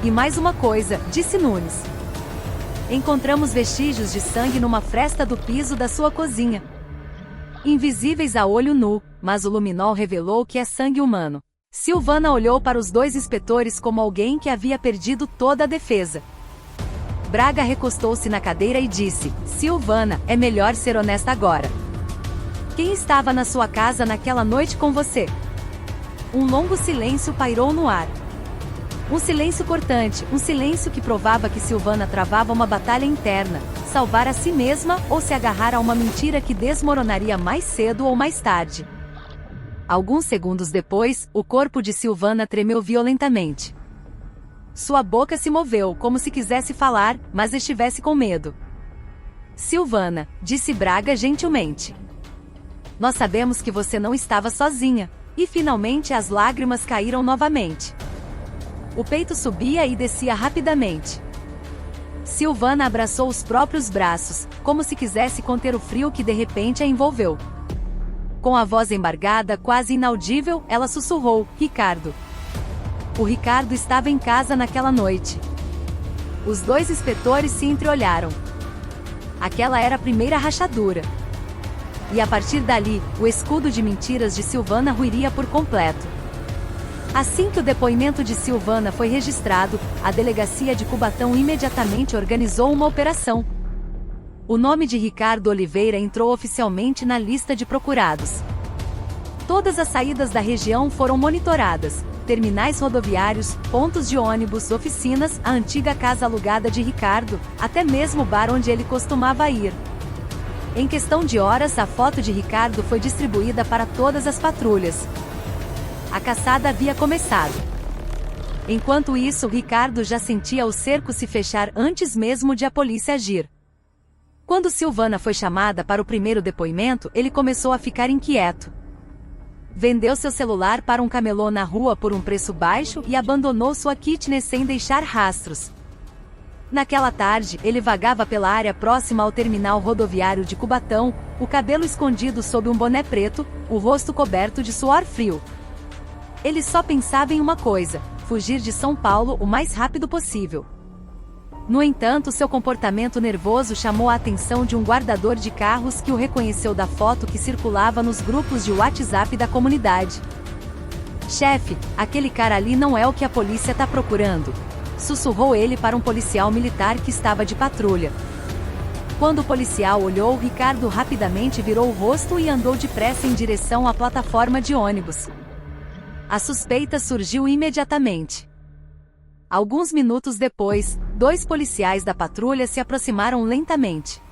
E mais uma coisa, disse Nunes. Encontramos vestígios de sangue numa fresta do piso da sua cozinha. Invisíveis a olho nu, mas o luminol revelou que é sangue humano. Silvana olhou para os 2 inspetores como alguém que havia perdido toda a defesa. Braga recostou-se na cadeira e disse, Silvana, é melhor ser honesta agora. Quem estava na sua casa naquela noite com você? Um longo silêncio pairou no ar. Um silêncio cortante, um silêncio que provava que Silvana travava uma batalha interna, salvar a si mesma ou se agarrar a uma mentira que desmoronaria mais cedo ou mais tarde. Alguns segundos depois, o corpo de Silvana tremeu violentamente. Sua boca se moveu, como se quisesse falar, mas estivesse com medo. Silvana, disse Braga gentilmente. Nós sabemos que você não estava sozinha. E finalmente as lágrimas caíram novamente. O peito subia e descia rapidamente. Silvana abraçou os próprios braços, como se quisesse conter o frio que de repente a envolveu. Com a voz embargada, quase inaudível, ela sussurrou, Ricardo. O Ricardo estava em casa naquela noite. Os 2 inspetores se entreolharam. Aquela era a primeira rachadura. E a partir dali, o escudo de mentiras de Silvana ruiria por completo. Assim que o depoimento de Silvana foi registrado, a delegacia de Cubatão imediatamente organizou uma operação. O nome de Ricardo Oliveira entrou oficialmente na lista de procurados. Todas as saídas da região foram monitoradas, terminais rodoviários, pontos de ônibus, oficinas, a antiga casa alugada de Ricardo, até mesmo o bar onde ele costumava ir. Em questão de horas, a foto de Ricardo foi distribuída para todas as patrulhas. A caçada havia começado. Enquanto isso, Ricardo já sentia o cerco se fechar antes mesmo de a polícia agir. Quando Silvana foi chamada para o primeiro depoimento, ele começou a ficar inquieto. Vendeu seu celular para um camelô na rua por um preço baixo e abandonou sua kitnet sem deixar rastros. Naquela tarde, ele vagava pela área próxima ao terminal rodoviário de Cubatão, o cabelo escondido sob um boné preto, o rosto coberto de suor frio. Ele só pensava em uma coisa: fugir de São Paulo o mais rápido possível. No entanto, seu comportamento nervoso chamou a atenção de um guardador de carros que o reconheceu da foto que circulava nos grupos de WhatsApp da comunidade. Chefe, aquele cara ali não é o que a polícia tá procurando. Sussurrou ele para um policial militar que estava de patrulha. Quando o policial olhou, Ricardo rapidamente virou o rosto e andou depressa em direção à plataforma de ônibus. A suspeita surgiu imediatamente. Alguns minutos depois, 2 policiais da patrulha se aproximaram lentamente.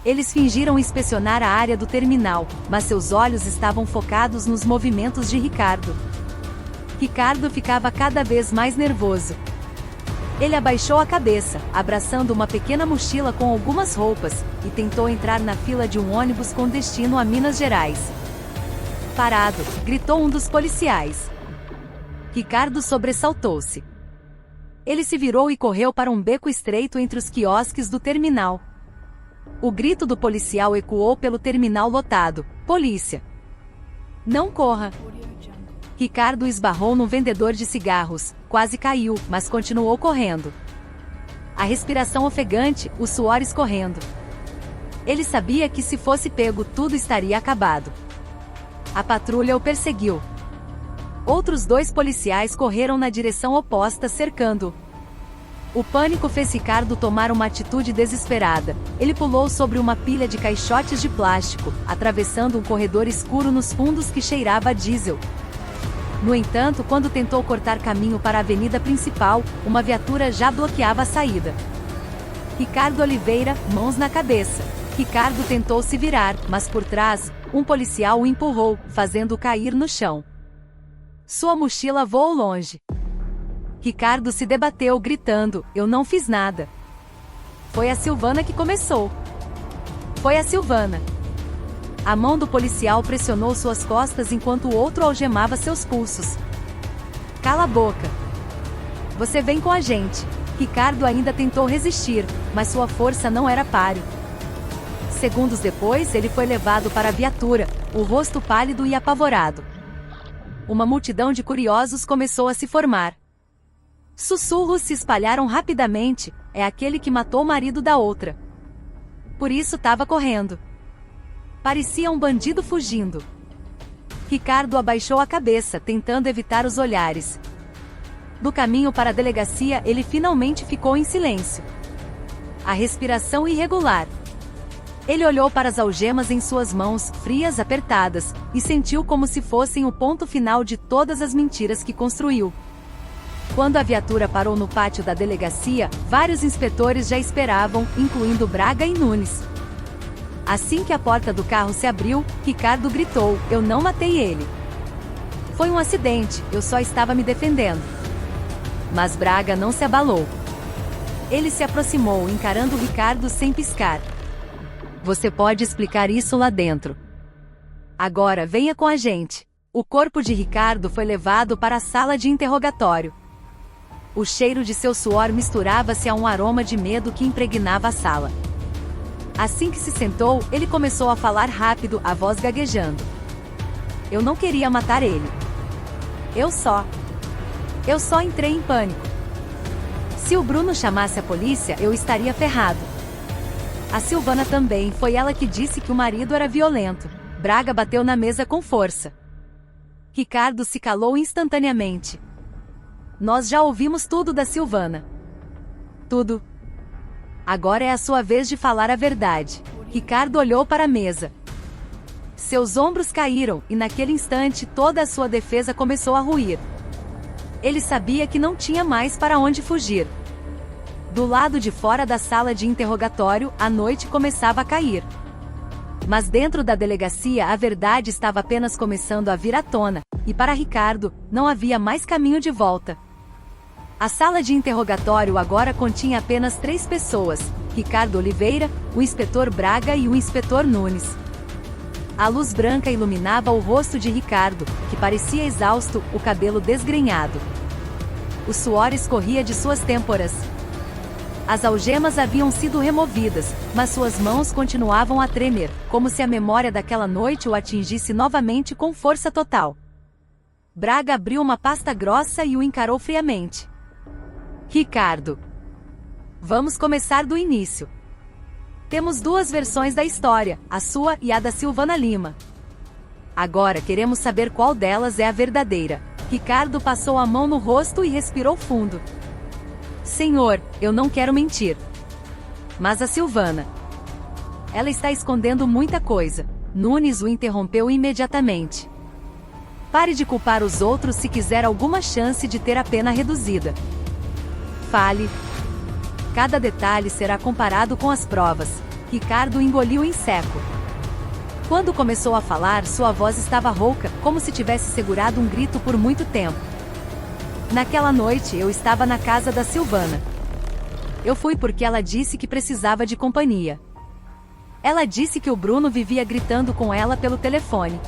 Eles fingiram inspecionar a área do terminal, mas seus olhos estavam focados nos movimentos de Ricardo. Ricardo ficava cada vez mais nervoso. Ele abaixou a cabeça, abraçando uma pequena mochila com algumas roupas, e tentou entrar na fila de um ônibus com destino a Minas Gerais. Parado, gritou um dos policiais. Ricardo sobressaltou-se. Ele se virou e correu para um beco estreito entre os quiosques do terminal. O grito do policial ecoou pelo terminal lotado: polícia! Não corra! Ricardo esbarrou no vendedor de cigarros, quase caiu, mas continuou correndo. A respiração ofegante, o suor escorrendo. Ele sabia que se fosse pego tudo estaria acabado. A patrulha o perseguiu. Outros 2 policiais correram na direção oposta cercando-o. O pânico fez Ricardo tomar uma atitude desesperada. Ele pulou sobre uma pilha de caixotes de plástico, atravessando um corredor escuro nos fundos que cheirava a diesel. No entanto, quando tentou cortar caminho para a avenida principal, uma viatura já bloqueava a saída. Ricardo Oliveira, mãos na cabeça. Ricardo tentou se virar, mas por trás, um policial o empurrou, fazendo-o cair no chão. Sua mochila voou longe. Ricardo se debateu, gritando: eu não fiz nada. Foi a Silvana que começou. Foi a Silvana. A mão do policial pressionou suas costas enquanto o outro algemava seus pulsos. Cala a boca. Você vem com a gente. Ricardo ainda tentou resistir, mas sua força não era páreo. Segundos depois, ele foi levado para a viatura, o rosto pálido e apavorado. Uma multidão de curiosos começou a se formar. Sussurros se espalharam rapidamente: é aquele que matou o marido da outra. Por isso estava correndo. Parecia um bandido fugindo. Ricardo abaixou a cabeça, tentando evitar os olhares. No caminho para a delegacia, ele finalmente ficou em silêncio. A respiração irregular. Ele olhou para as algemas em suas mãos, frias, apertadas, e sentiu como se fossem o ponto final de todas as mentiras que construiu. Quando a viatura parou no pátio da delegacia, vários inspetores já esperavam, incluindo Braga e Nunes. Assim que a porta do carro se abriu, Ricardo gritou: eu não matei ele. Foi um acidente, eu só estava me defendendo. Mas Braga não se abalou. Ele se aproximou, encarando Ricardo sem piscar. Você pode explicar isso lá dentro. Agora venha com a gente. O corpo de Ricardo foi levado para a sala de interrogatório. O cheiro de seu suor misturava-se a um aroma de medo que impregnava a sala. Assim que se sentou, ele começou a falar rápido, a voz gaguejando. Eu não queria matar ele. Eu só entrei em pânico. Se o Bruno chamasse a polícia, eu estaria ferrado. A Silvana também, foi ela que disse que o marido era violento. Braga bateu na mesa com força. Ricardo se calou instantaneamente. Nós já ouvimos tudo da Silvana. Tudo. Agora é a sua vez de falar a verdade. Ricardo olhou para a mesa. Seus ombros caíram, e naquele instante toda a sua defesa começou a ruir. Ele sabia que não tinha mais para onde fugir. Do lado de fora da sala de interrogatório, a noite começava a cair. Mas dentro da delegacia a verdade estava apenas começando a vir à tona, e para Ricardo, não havia mais caminho de volta. A sala de interrogatório agora continha apenas 3 pessoas: Ricardo Oliveira, o inspetor Braga e o inspetor Nunes. A luz branca iluminava o rosto de Ricardo, que parecia exausto, o cabelo desgrenhado. O suor escorria de suas têmporas. As algemas haviam sido removidas, mas suas mãos continuavam a tremer, como se a memória daquela noite o atingisse novamente com força total. Braga abriu uma pasta grossa e o encarou friamente. Ricardo. Vamos começar do início. Temos 2 versões da história, a sua e a da Silvana Lima. Agora queremos saber qual delas é a verdadeira. Ricardo passou a mão no rosto e respirou fundo. Senhor, eu não quero mentir. Mas a Silvana. Ela está escondendo muita coisa. Nunes o interrompeu imediatamente. Pare de culpar os outros se quiser alguma chance de ter a pena reduzida. Fale. Cada detalhe será comparado com as provas. Ricardo engoliu em seco. Quando começou a falar, sua voz estava rouca, como se tivesse segurado um grito por muito tempo. Naquela noite, eu estava na casa da Silvana. Eu fui porque ela disse que precisava de companhia. Ela disse que o Bruno vivia gritando com ela pelo telefone.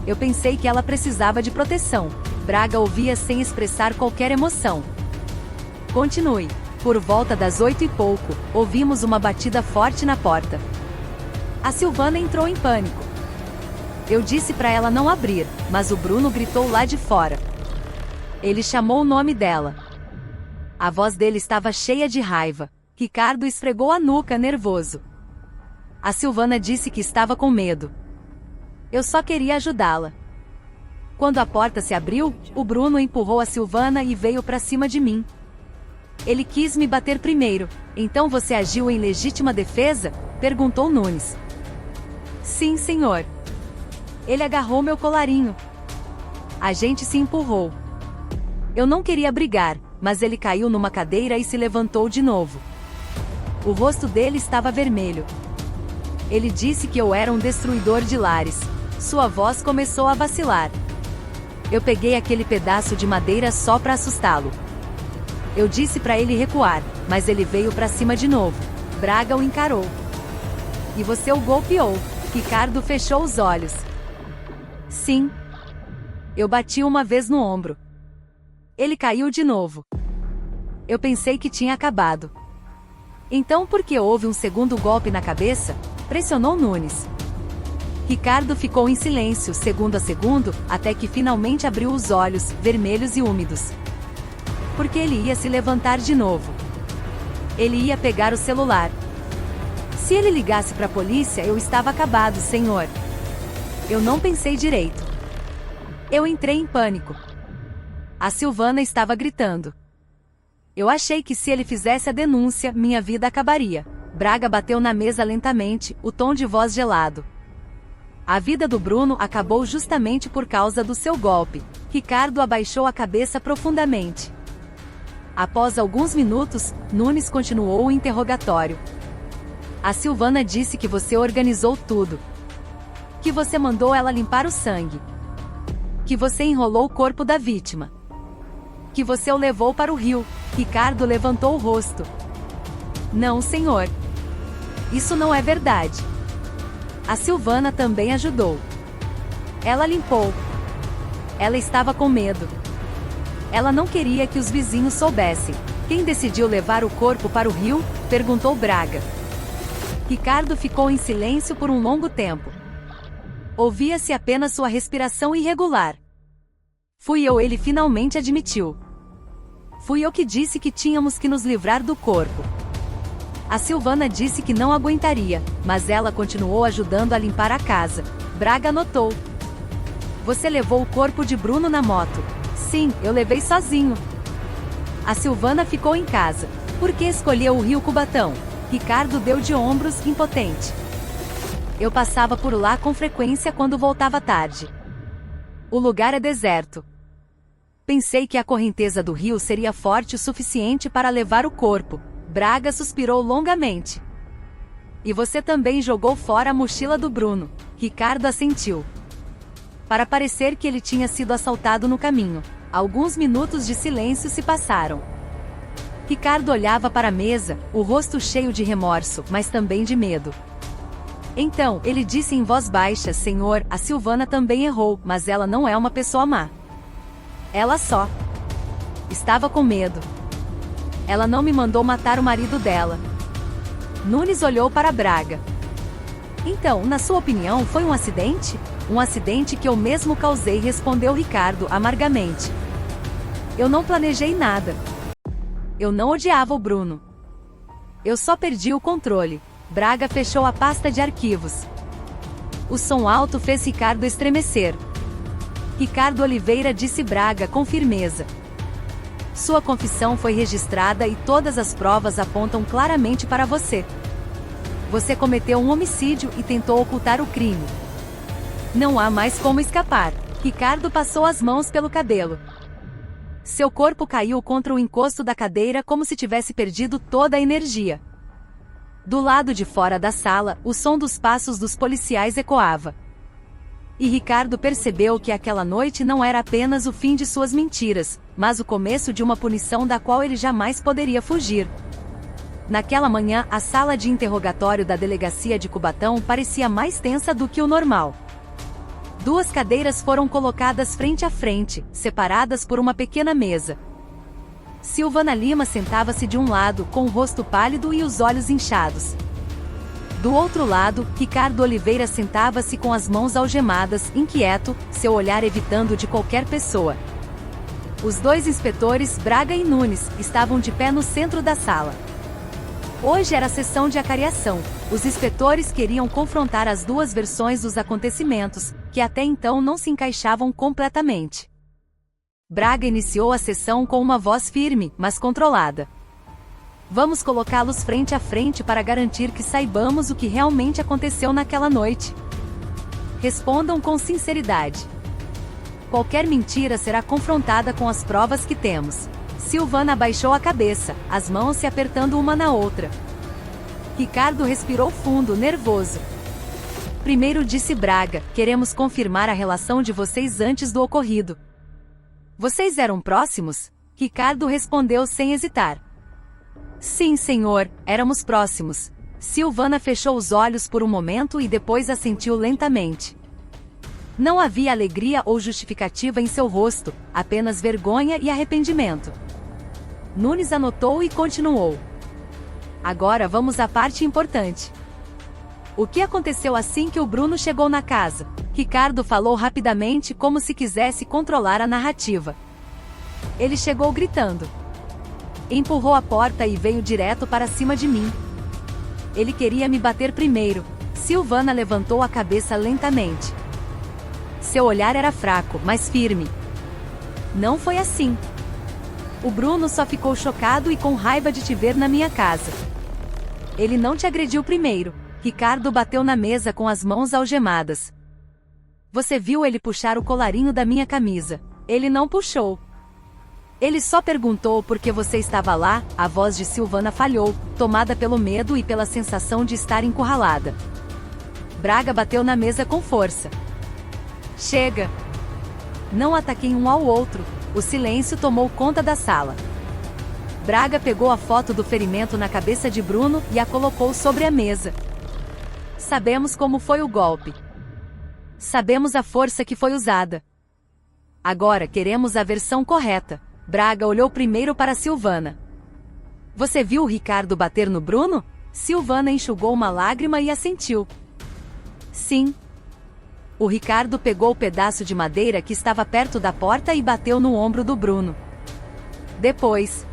Eu pensei que ela precisava de proteção. Braga ouvia sem expressar qualquer emoção. Continue. Por volta das 8 e pouco, ouvimos uma batida forte na porta. A Silvana entrou em pânico. Eu disse para ela não abrir, mas o Bruno gritou lá de fora. Ele chamou o nome dela. A voz dele estava cheia de raiva. Ricardo esfregou a nuca, nervoso. A Silvana disse que estava com medo. Eu só queria ajudá-la. Quando a porta se abriu, o Bruno empurrou a Silvana e veio para cima de mim. Ele quis me bater primeiro. Então você agiu em legítima defesa? Perguntou Nunes. Sim, senhor. Ele agarrou meu colarinho. A gente se empurrou. Eu não queria brigar, mas ele caiu numa cadeira e se levantou de novo. O rosto dele estava vermelho. Ele disse que eu era um destruidor de lares. Sua voz começou a vacilar. Eu peguei aquele pedaço de madeira só para assustá-lo. Eu disse para ele recuar, mas ele veio para cima de novo. Braga o encarou. E você o golpeou. Ricardo fechou os olhos. Sim. Eu bati uma vez no ombro. Ele caiu de novo. Eu pensei que tinha acabado. Então por que houve um segundo golpe na cabeça? Pressionou Nunes. Ricardo ficou em silêncio, segundo a segundo, até que finalmente abriu os olhos, vermelhos e úmidos. Porque ele ia se levantar de novo. Ele ia pegar o celular. Se ele ligasse para a polícia, eu estava acabado, senhor. Eu não pensei direito. Eu entrei em pânico. A Silvana estava gritando. Eu achei que se ele fizesse a denúncia, minha vida acabaria. Braga bateu na mesa lentamente, o tom de voz gelado. A vida do Bruno acabou justamente por causa do seu golpe. Ricardo abaixou a cabeça profundamente. Após alguns minutos, Nunes continuou o interrogatório. A Silvana disse que você organizou tudo. Que você mandou ela limpar o sangue. Que você enrolou o corpo da vítima. Que você o levou para o rio. Ricardo levantou o rosto. Não, senhor. Isso não é verdade. A Silvana também ajudou. Ela limpou. Ela estava com medo. Ela não queria que os vizinhos soubessem. Quem decidiu levar o corpo para o rio? Perguntou Braga. Ricardo ficou em silêncio por um longo tempo. Ouvia-se apenas sua respiração irregular. Fui eu, ele finalmente admitiu. Fui eu que disse que tínhamos que nos livrar do corpo. A Silvana disse que não aguentaria, mas ela continuou ajudando a limpar a casa. Braga notou. Você levou o corpo de Bruno na moto. Sim, eu levei sozinho. A Silvana ficou em casa. Por que escolheu o Rio Cubatão? Ricardo deu de ombros, impotente. Eu passava por lá com frequência quando voltava tarde. O lugar é deserto. Pensei que a correnteza do rio seria forte o suficiente para levar o corpo. Braga suspirou longamente. E você também jogou fora a mochila do Bruno. Ricardo assentiu. Para parecer que ele tinha sido assaltado no caminho. Alguns minutos de silêncio se passaram. Ricardo olhava para a mesa, o rosto cheio de remorso, mas também de medo. Então, ele disse em voz baixa, senhor, a Silvana também errou, mas ela não é uma pessoa má. Ela só estava com medo. Ela não me mandou matar o marido dela. Nunes olhou para Braga. Então, na sua opinião, foi um acidente? Um acidente que eu mesmo causei, respondeu Ricardo amargamente. Eu não planejei nada. Eu não odiava o Bruno. Eu só perdi o controle. Braga fechou a pasta de arquivos. O som alto fez Ricardo estremecer. Ricardo Oliveira, disse Braga com firmeza. Sua confissão foi registrada e todas as provas apontam claramente para você. Você cometeu um homicídio e tentou ocultar o crime. Não há mais como escapar. Ricardo passou as mãos pelo cabelo. Seu corpo caiu contra o encosto da cadeira como se tivesse perdido toda a energia. Do lado de fora da sala, o som dos passos dos policiais ecoava. E Ricardo percebeu que aquela noite não era apenas o fim de suas mentiras, mas o começo de uma punição da qual ele jamais poderia fugir. Naquela manhã, a sala de interrogatório da delegacia de Cubatão parecia mais tensa do que o normal. 2 cadeiras foram colocadas frente a frente, separadas por uma pequena mesa. Silvana Lima sentava-se de um lado, com o rosto pálido e os olhos inchados. Do outro lado, Ricardo Oliveira sentava-se com as mãos algemadas, inquieto, seu olhar evitando de qualquer pessoa. Os 2 inspetores, Braga e Nunes, estavam de pé no centro da sala. Hoje era a sessão de acariação. Os inspetores queriam confrontar as 2 versões dos acontecimentos, que até então não se encaixavam completamente. Braga iniciou a sessão com uma voz firme, mas controlada. Vamos colocá-los frente a frente para garantir que saibamos o que realmente aconteceu naquela noite. Respondam com sinceridade. Qualquer mentira será confrontada com as provas que temos. Silvana abaixou a cabeça, as mãos se apertando uma na outra. Ricardo respirou fundo, nervoso. Primeiro disse Braga, queremos confirmar a relação de vocês antes do ocorrido. Vocês eram próximos? Ricardo respondeu sem hesitar. Sim, senhor, éramos próximos. Silvana fechou os olhos por um momento e depois assentiu lentamente. Não havia alegria ou justificativa em seu rosto, apenas vergonha e arrependimento. Nunes anotou e continuou. Agora vamos à parte importante. O que aconteceu assim que o Bruno chegou na casa? Ricardo falou rapidamente como se quisesse controlar a narrativa. Ele chegou gritando. Empurrou a porta e veio direto para cima de mim. Ele queria me bater primeiro. Silvana levantou a cabeça lentamente. Seu olhar era fraco, mas firme. Não foi assim. O Bruno só ficou chocado e com raiva de te ver na minha casa. Ele não te agrediu primeiro. Ricardo bateu na mesa com as mãos algemadas. Você viu ele puxar o colarinho da minha camisa. Ele não puxou. Ele só perguntou por que você estava lá. A voz de Silvana falhou, tomada pelo medo e pela sensação de estar encurralada. Braga bateu na mesa com força. Chega! Não ataquem um ao outro. O silêncio tomou conta da sala. Braga pegou a foto do ferimento na cabeça de Bruno e a colocou sobre a mesa. Sabemos como foi o golpe. Sabemos a força que foi usada. Agora queremos a versão correta. Braga olhou primeiro para Silvana. Você viu o Ricardo bater no Bruno? Silvana enxugou uma lágrima e assentiu. Sim. O Ricardo pegou o pedaço de madeira que estava perto da porta e bateu no ombro do Bruno. Depois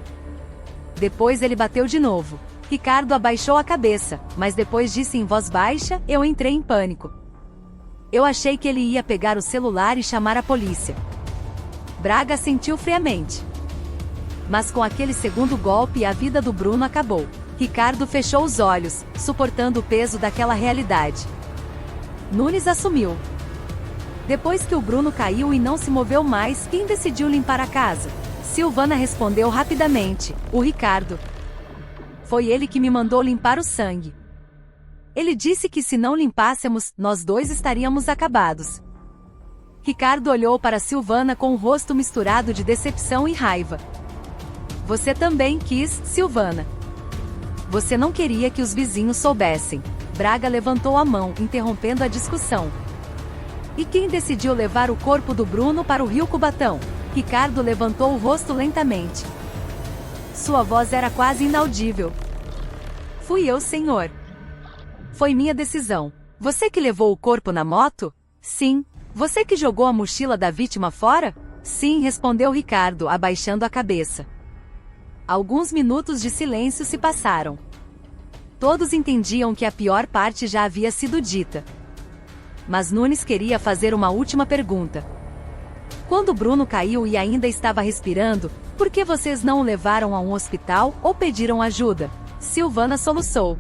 ele bateu de novo. Ricardo abaixou a cabeça, mas depois disse em voz baixa, eu entrei em pânico. Eu achei que ele ia pegar o celular e chamar a polícia. Braga assentiu friamente. Mas com aquele segundo golpe a vida do Bruno acabou. Ricardo fechou os olhos, suportando o peso daquela realidade. Nunes assumiu. Depois que o Bruno caiu e não se moveu mais, quem decidiu limpar a casa? Silvana respondeu rapidamente, o Ricardo. Foi ele que me mandou limpar o sangue. Ele disse que se não limpássemos, nós 2 estaríamos acabados. Ricardo olhou para Silvana com o rosto misturado de decepção e raiva. Você também quis, Silvana. Você não queria que os vizinhos soubessem. Braga levantou a mão, interrompendo a discussão. E quem decidiu levar o corpo do Bruno para o Rio Cubatão? Ricardo levantou o rosto lentamente. Sua voz era quase inaudível. Fui eu, senhor. Foi minha decisão. Você que levou o corpo na moto? Sim. Você que jogou a mochila da vítima fora? Sim, respondeu Ricardo, abaixando a cabeça. Alguns minutos de silêncio se passaram. Todos entendiam que a pior parte já havia sido dita. Mas Nunes queria fazer uma última pergunta. Quando Bruno caiu e ainda estava respirando, por que vocês não o levaram a um hospital ou pediram ajuda? Silvana soluçou.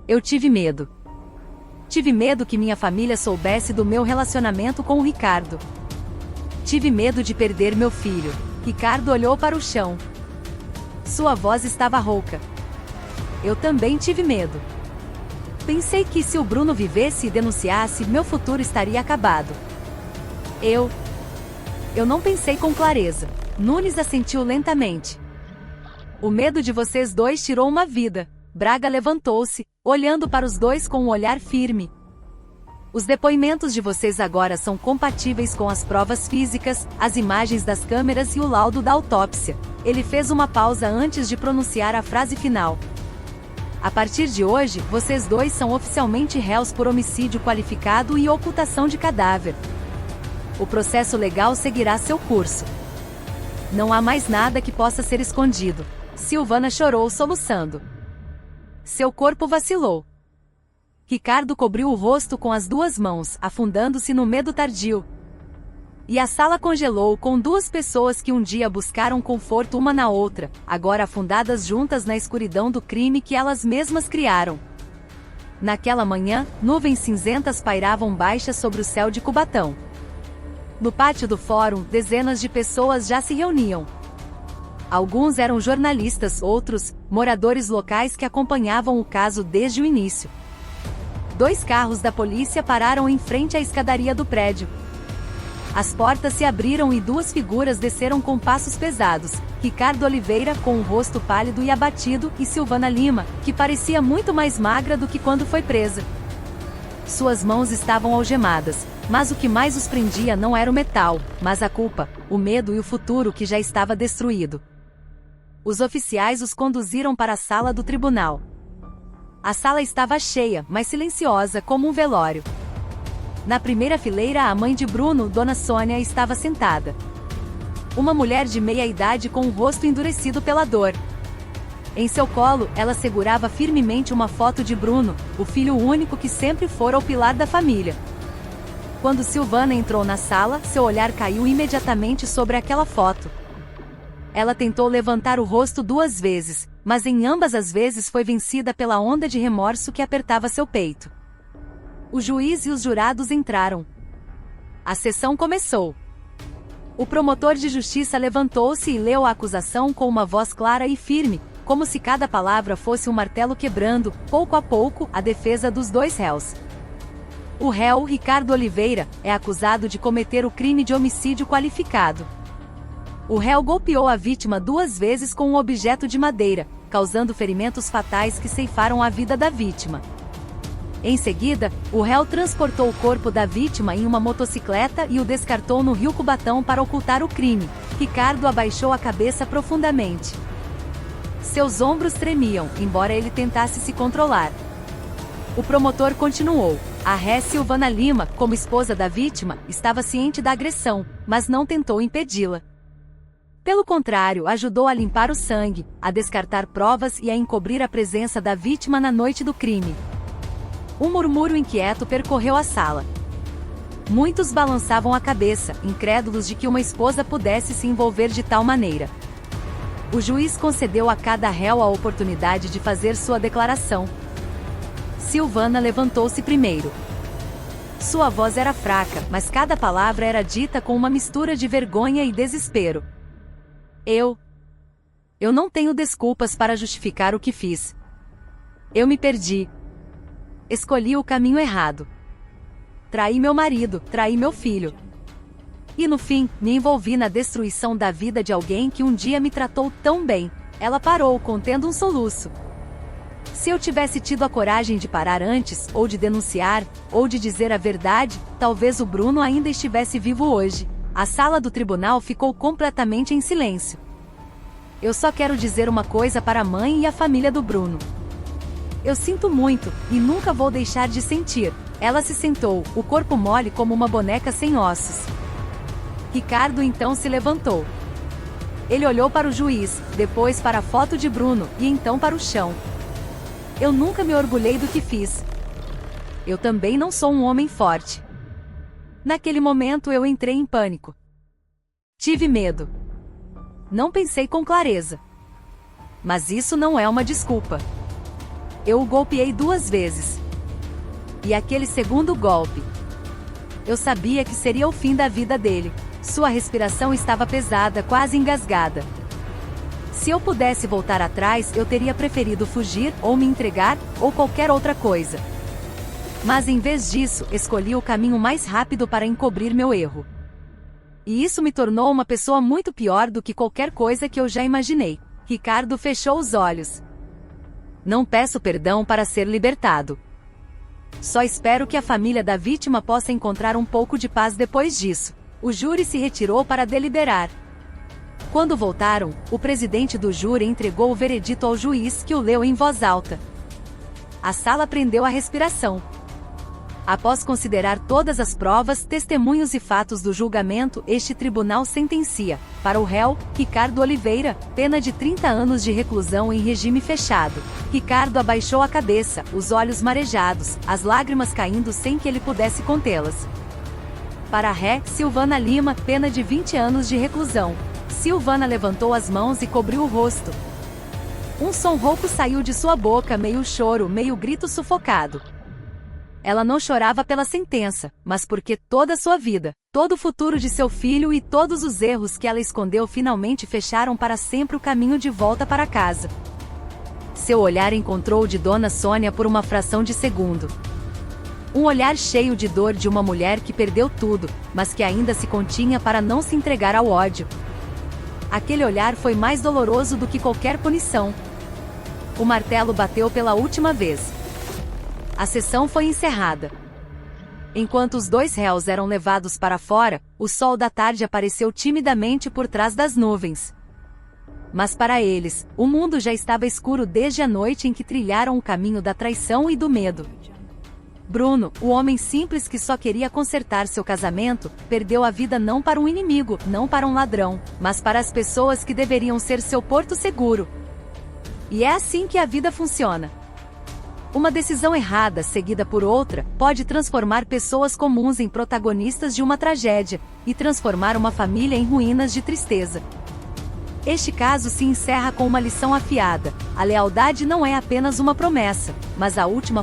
Eu tive medo. Tive medo que minha família soubesse do meu relacionamento com o Ricardo. Tive medo de perder meu filho. Ricardo olhou para o chão. Sua voz estava rouca. Eu também tive medo. Pensei que se o Bruno vivesse e denunciasse, meu futuro estaria acabado. Eu não pensei com clareza. Nunes assentiu lentamente. O medo de vocês dois tirou uma vida. Braga levantou-se, olhando para os dois com um olhar firme. Os depoimentos de vocês agora são compatíveis com as provas físicas, as imagens das câmeras e o laudo da autópsia. Ele fez uma pausa antes de pronunciar a frase final. A partir de hoje, vocês dois são oficialmente réus por homicídio qualificado e ocultação de cadáver. O processo legal seguirá seu curso. Não há mais nada que possa ser escondido. Silvana chorou soluçando. Seu corpo vacilou. Ricardo cobriu o rosto com as duas mãos, afundando-se no medo tardio. E a sala congelou com duas pessoas que um dia buscaram conforto uma na outra, agora afundadas juntas na escuridão do crime que elas mesmas criaram. Naquela manhã, nuvens cinzentas pairavam baixas sobre o céu de Cubatão. No pátio do fórum, dezenas de pessoas já se reuniam. Alguns eram jornalistas, outros, moradores locais que acompanhavam o caso desde o início. 2 carros da polícia pararam em frente à escadaria do prédio. As portas se abriram e 2 figuras desceram com passos pesados. Ricardo Oliveira, com o rosto pálido e abatido, e Silvana Lima, que parecia muito mais magra do que quando foi presa. Suas mãos estavam algemadas, mas o que mais os prendia não era o metal, mas a culpa, o medo e o futuro que já estava destruído. Os oficiais os conduziram para a sala do tribunal. A sala estava cheia, mas silenciosa como um velório. Na primeira fileira, a mãe de Bruno, Dona Sônia, estava sentada. Uma mulher de meia-idade com o rosto endurecido pela dor. Em seu colo, ela segurava firmemente uma foto de Bruno, o filho único que sempre fora o pilar da família. Quando Silvana entrou na sala, seu olhar caiu imediatamente sobre aquela foto. Ela tentou levantar o rosto 2 vezes, mas em ambas as vezes foi vencida pela onda de remorso que apertava seu peito. O juiz e os jurados entraram. A sessão começou. O promotor de justiça levantou-se e leu a acusação com uma voz clara e firme, como se cada palavra fosse um martelo quebrando, pouco a pouco, a defesa dos 2 réus. O réu, Ricardo Oliveira, é acusado de cometer o crime de homicídio qualificado. O réu golpeou a vítima 2 vezes com um objeto de madeira, causando ferimentos fatais que ceifaram a vida da vítima. Em seguida, o réu transportou o corpo da vítima em uma motocicleta e o descartou no rio Cubatão para ocultar o crime. Ricardo abaixou a cabeça profundamente. Seus ombros tremiam, embora ele tentasse se controlar. O promotor continuou. A ré Silvana Lima, como esposa da vítima, estava ciente da agressão, mas não tentou impedi-la. Pelo contrário, ajudou a limpar o sangue, a descartar provas e a encobrir a presença da vítima na noite do crime. Um murmúrio inquieto percorreu a sala. Muitos balançavam a cabeça, incrédulos de que uma esposa pudesse se envolver de tal maneira. O juiz concedeu a cada réu a oportunidade de fazer sua declaração. Silvana levantou-se primeiro. Sua voz era fraca, mas cada palavra era dita com uma mistura de vergonha e desespero. Eu não tenho desculpas para justificar o que fiz. Eu me perdi. Escolhi o caminho errado. Traí meu marido, traí meu filho. E no fim, me envolvi na destruição da vida de alguém que um dia me tratou tão bem. Ela parou, contendo um soluço. Se eu tivesse tido a coragem de parar antes, ou de denunciar, ou de dizer a verdade, talvez o Bruno ainda estivesse vivo hoje. A sala do tribunal ficou completamente em silêncio. Eu só quero dizer uma coisa para a mãe e a família do Bruno. Eu sinto muito, e nunca vou deixar de sentir. Ela se sentou, o corpo mole como uma boneca sem ossos. Ricardo então se levantou. Ele olhou para o juiz, depois para a foto de Bruno, e então para o chão. Eu nunca me orgulhei do que fiz. Eu também não sou um homem forte. Naquele momento eu entrei em pânico. Tive medo. Não pensei com clareza. Mas isso não é uma desculpa. Eu o golpeei 2 vezes. E aquele segundo golpe. Eu sabia que seria o fim da vida dele. Sua respiração estava pesada, quase engasgada. Se eu pudesse voltar atrás, eu teria preferido fugir, ou me entregar, ou qualquer outra coisa. Mas em vez disso, escolhi o caminho mais rápido para encobrir meu erro. E isso me tornou uma pessoa muito pior do que qualquer coisa que eu já imaginei. Ricardo fechou os olhos. Não peço perdão para ser libertado. Só espero que a família da vítima possa encontrar um pouco de paz depois disso. O júri se retirou para deliberar. Quando voltaram, o presidente do júri entregou o veredito ao juiz, que o leu em voz alta. A sala prendeu a respiração. Após considerar todas as provas, testemunhos e fatos do julgamento, este tribunal sentencia, para o réu, Ricardo Oliveira, pena de 30 anos de reclusão em regime fechado. Ricardo abaixou a cabeça, os olhos marejados, as lágrimas caindo sem que ele pudesse contê-las. Para a ré, Silvana Lima, pena de 20 anos de reclusão. Silvana levantou as mãos e cobriu o rosto. Um som rouco saiu de sua boca, meio choro, meio grito sufocado. Ela não chorava pela sentença, mas porque toda a sua vida, todo o futuro de seu filho e todos os erros que ela escondeu finalmente fecharam para sempre o caminho de volta para casa. Seu olhar encontrou o de Dona Sônia por uma fração de segundo. Um olhar cheio de dor de uma mulher que perdeu tudo, mas que ainda se continha para não se entregar ao ódio. Aquele olhar foi mais doloroso do que qualquer punição. O martelo bateu pela última vez. A sessão foi encerrada. Enquanto os dois réus eram levados para fora, o sol da tarde apareceu timidamente por trás das nuvens. Mas para eles, o mundo já estava escuro desde a noite em que trilharam o caminho da traição e do medo. Bruno, o homem simples que só queria consertar seu casamento, perdeu a vida não para um inimigo, não para um ladrão, mas para as pessoas que deveriam ser seu porto seguro. E é assim que a vida funciona. Uma decisão errada, seguida por outra, pode transformar pessoas comuns em protagonistas de uma tragédia, e transformar uma família em ruínas de tristeza. Este caso se encerra com uma lição afiada: a lealdade não é apenas uma promessa, mas a última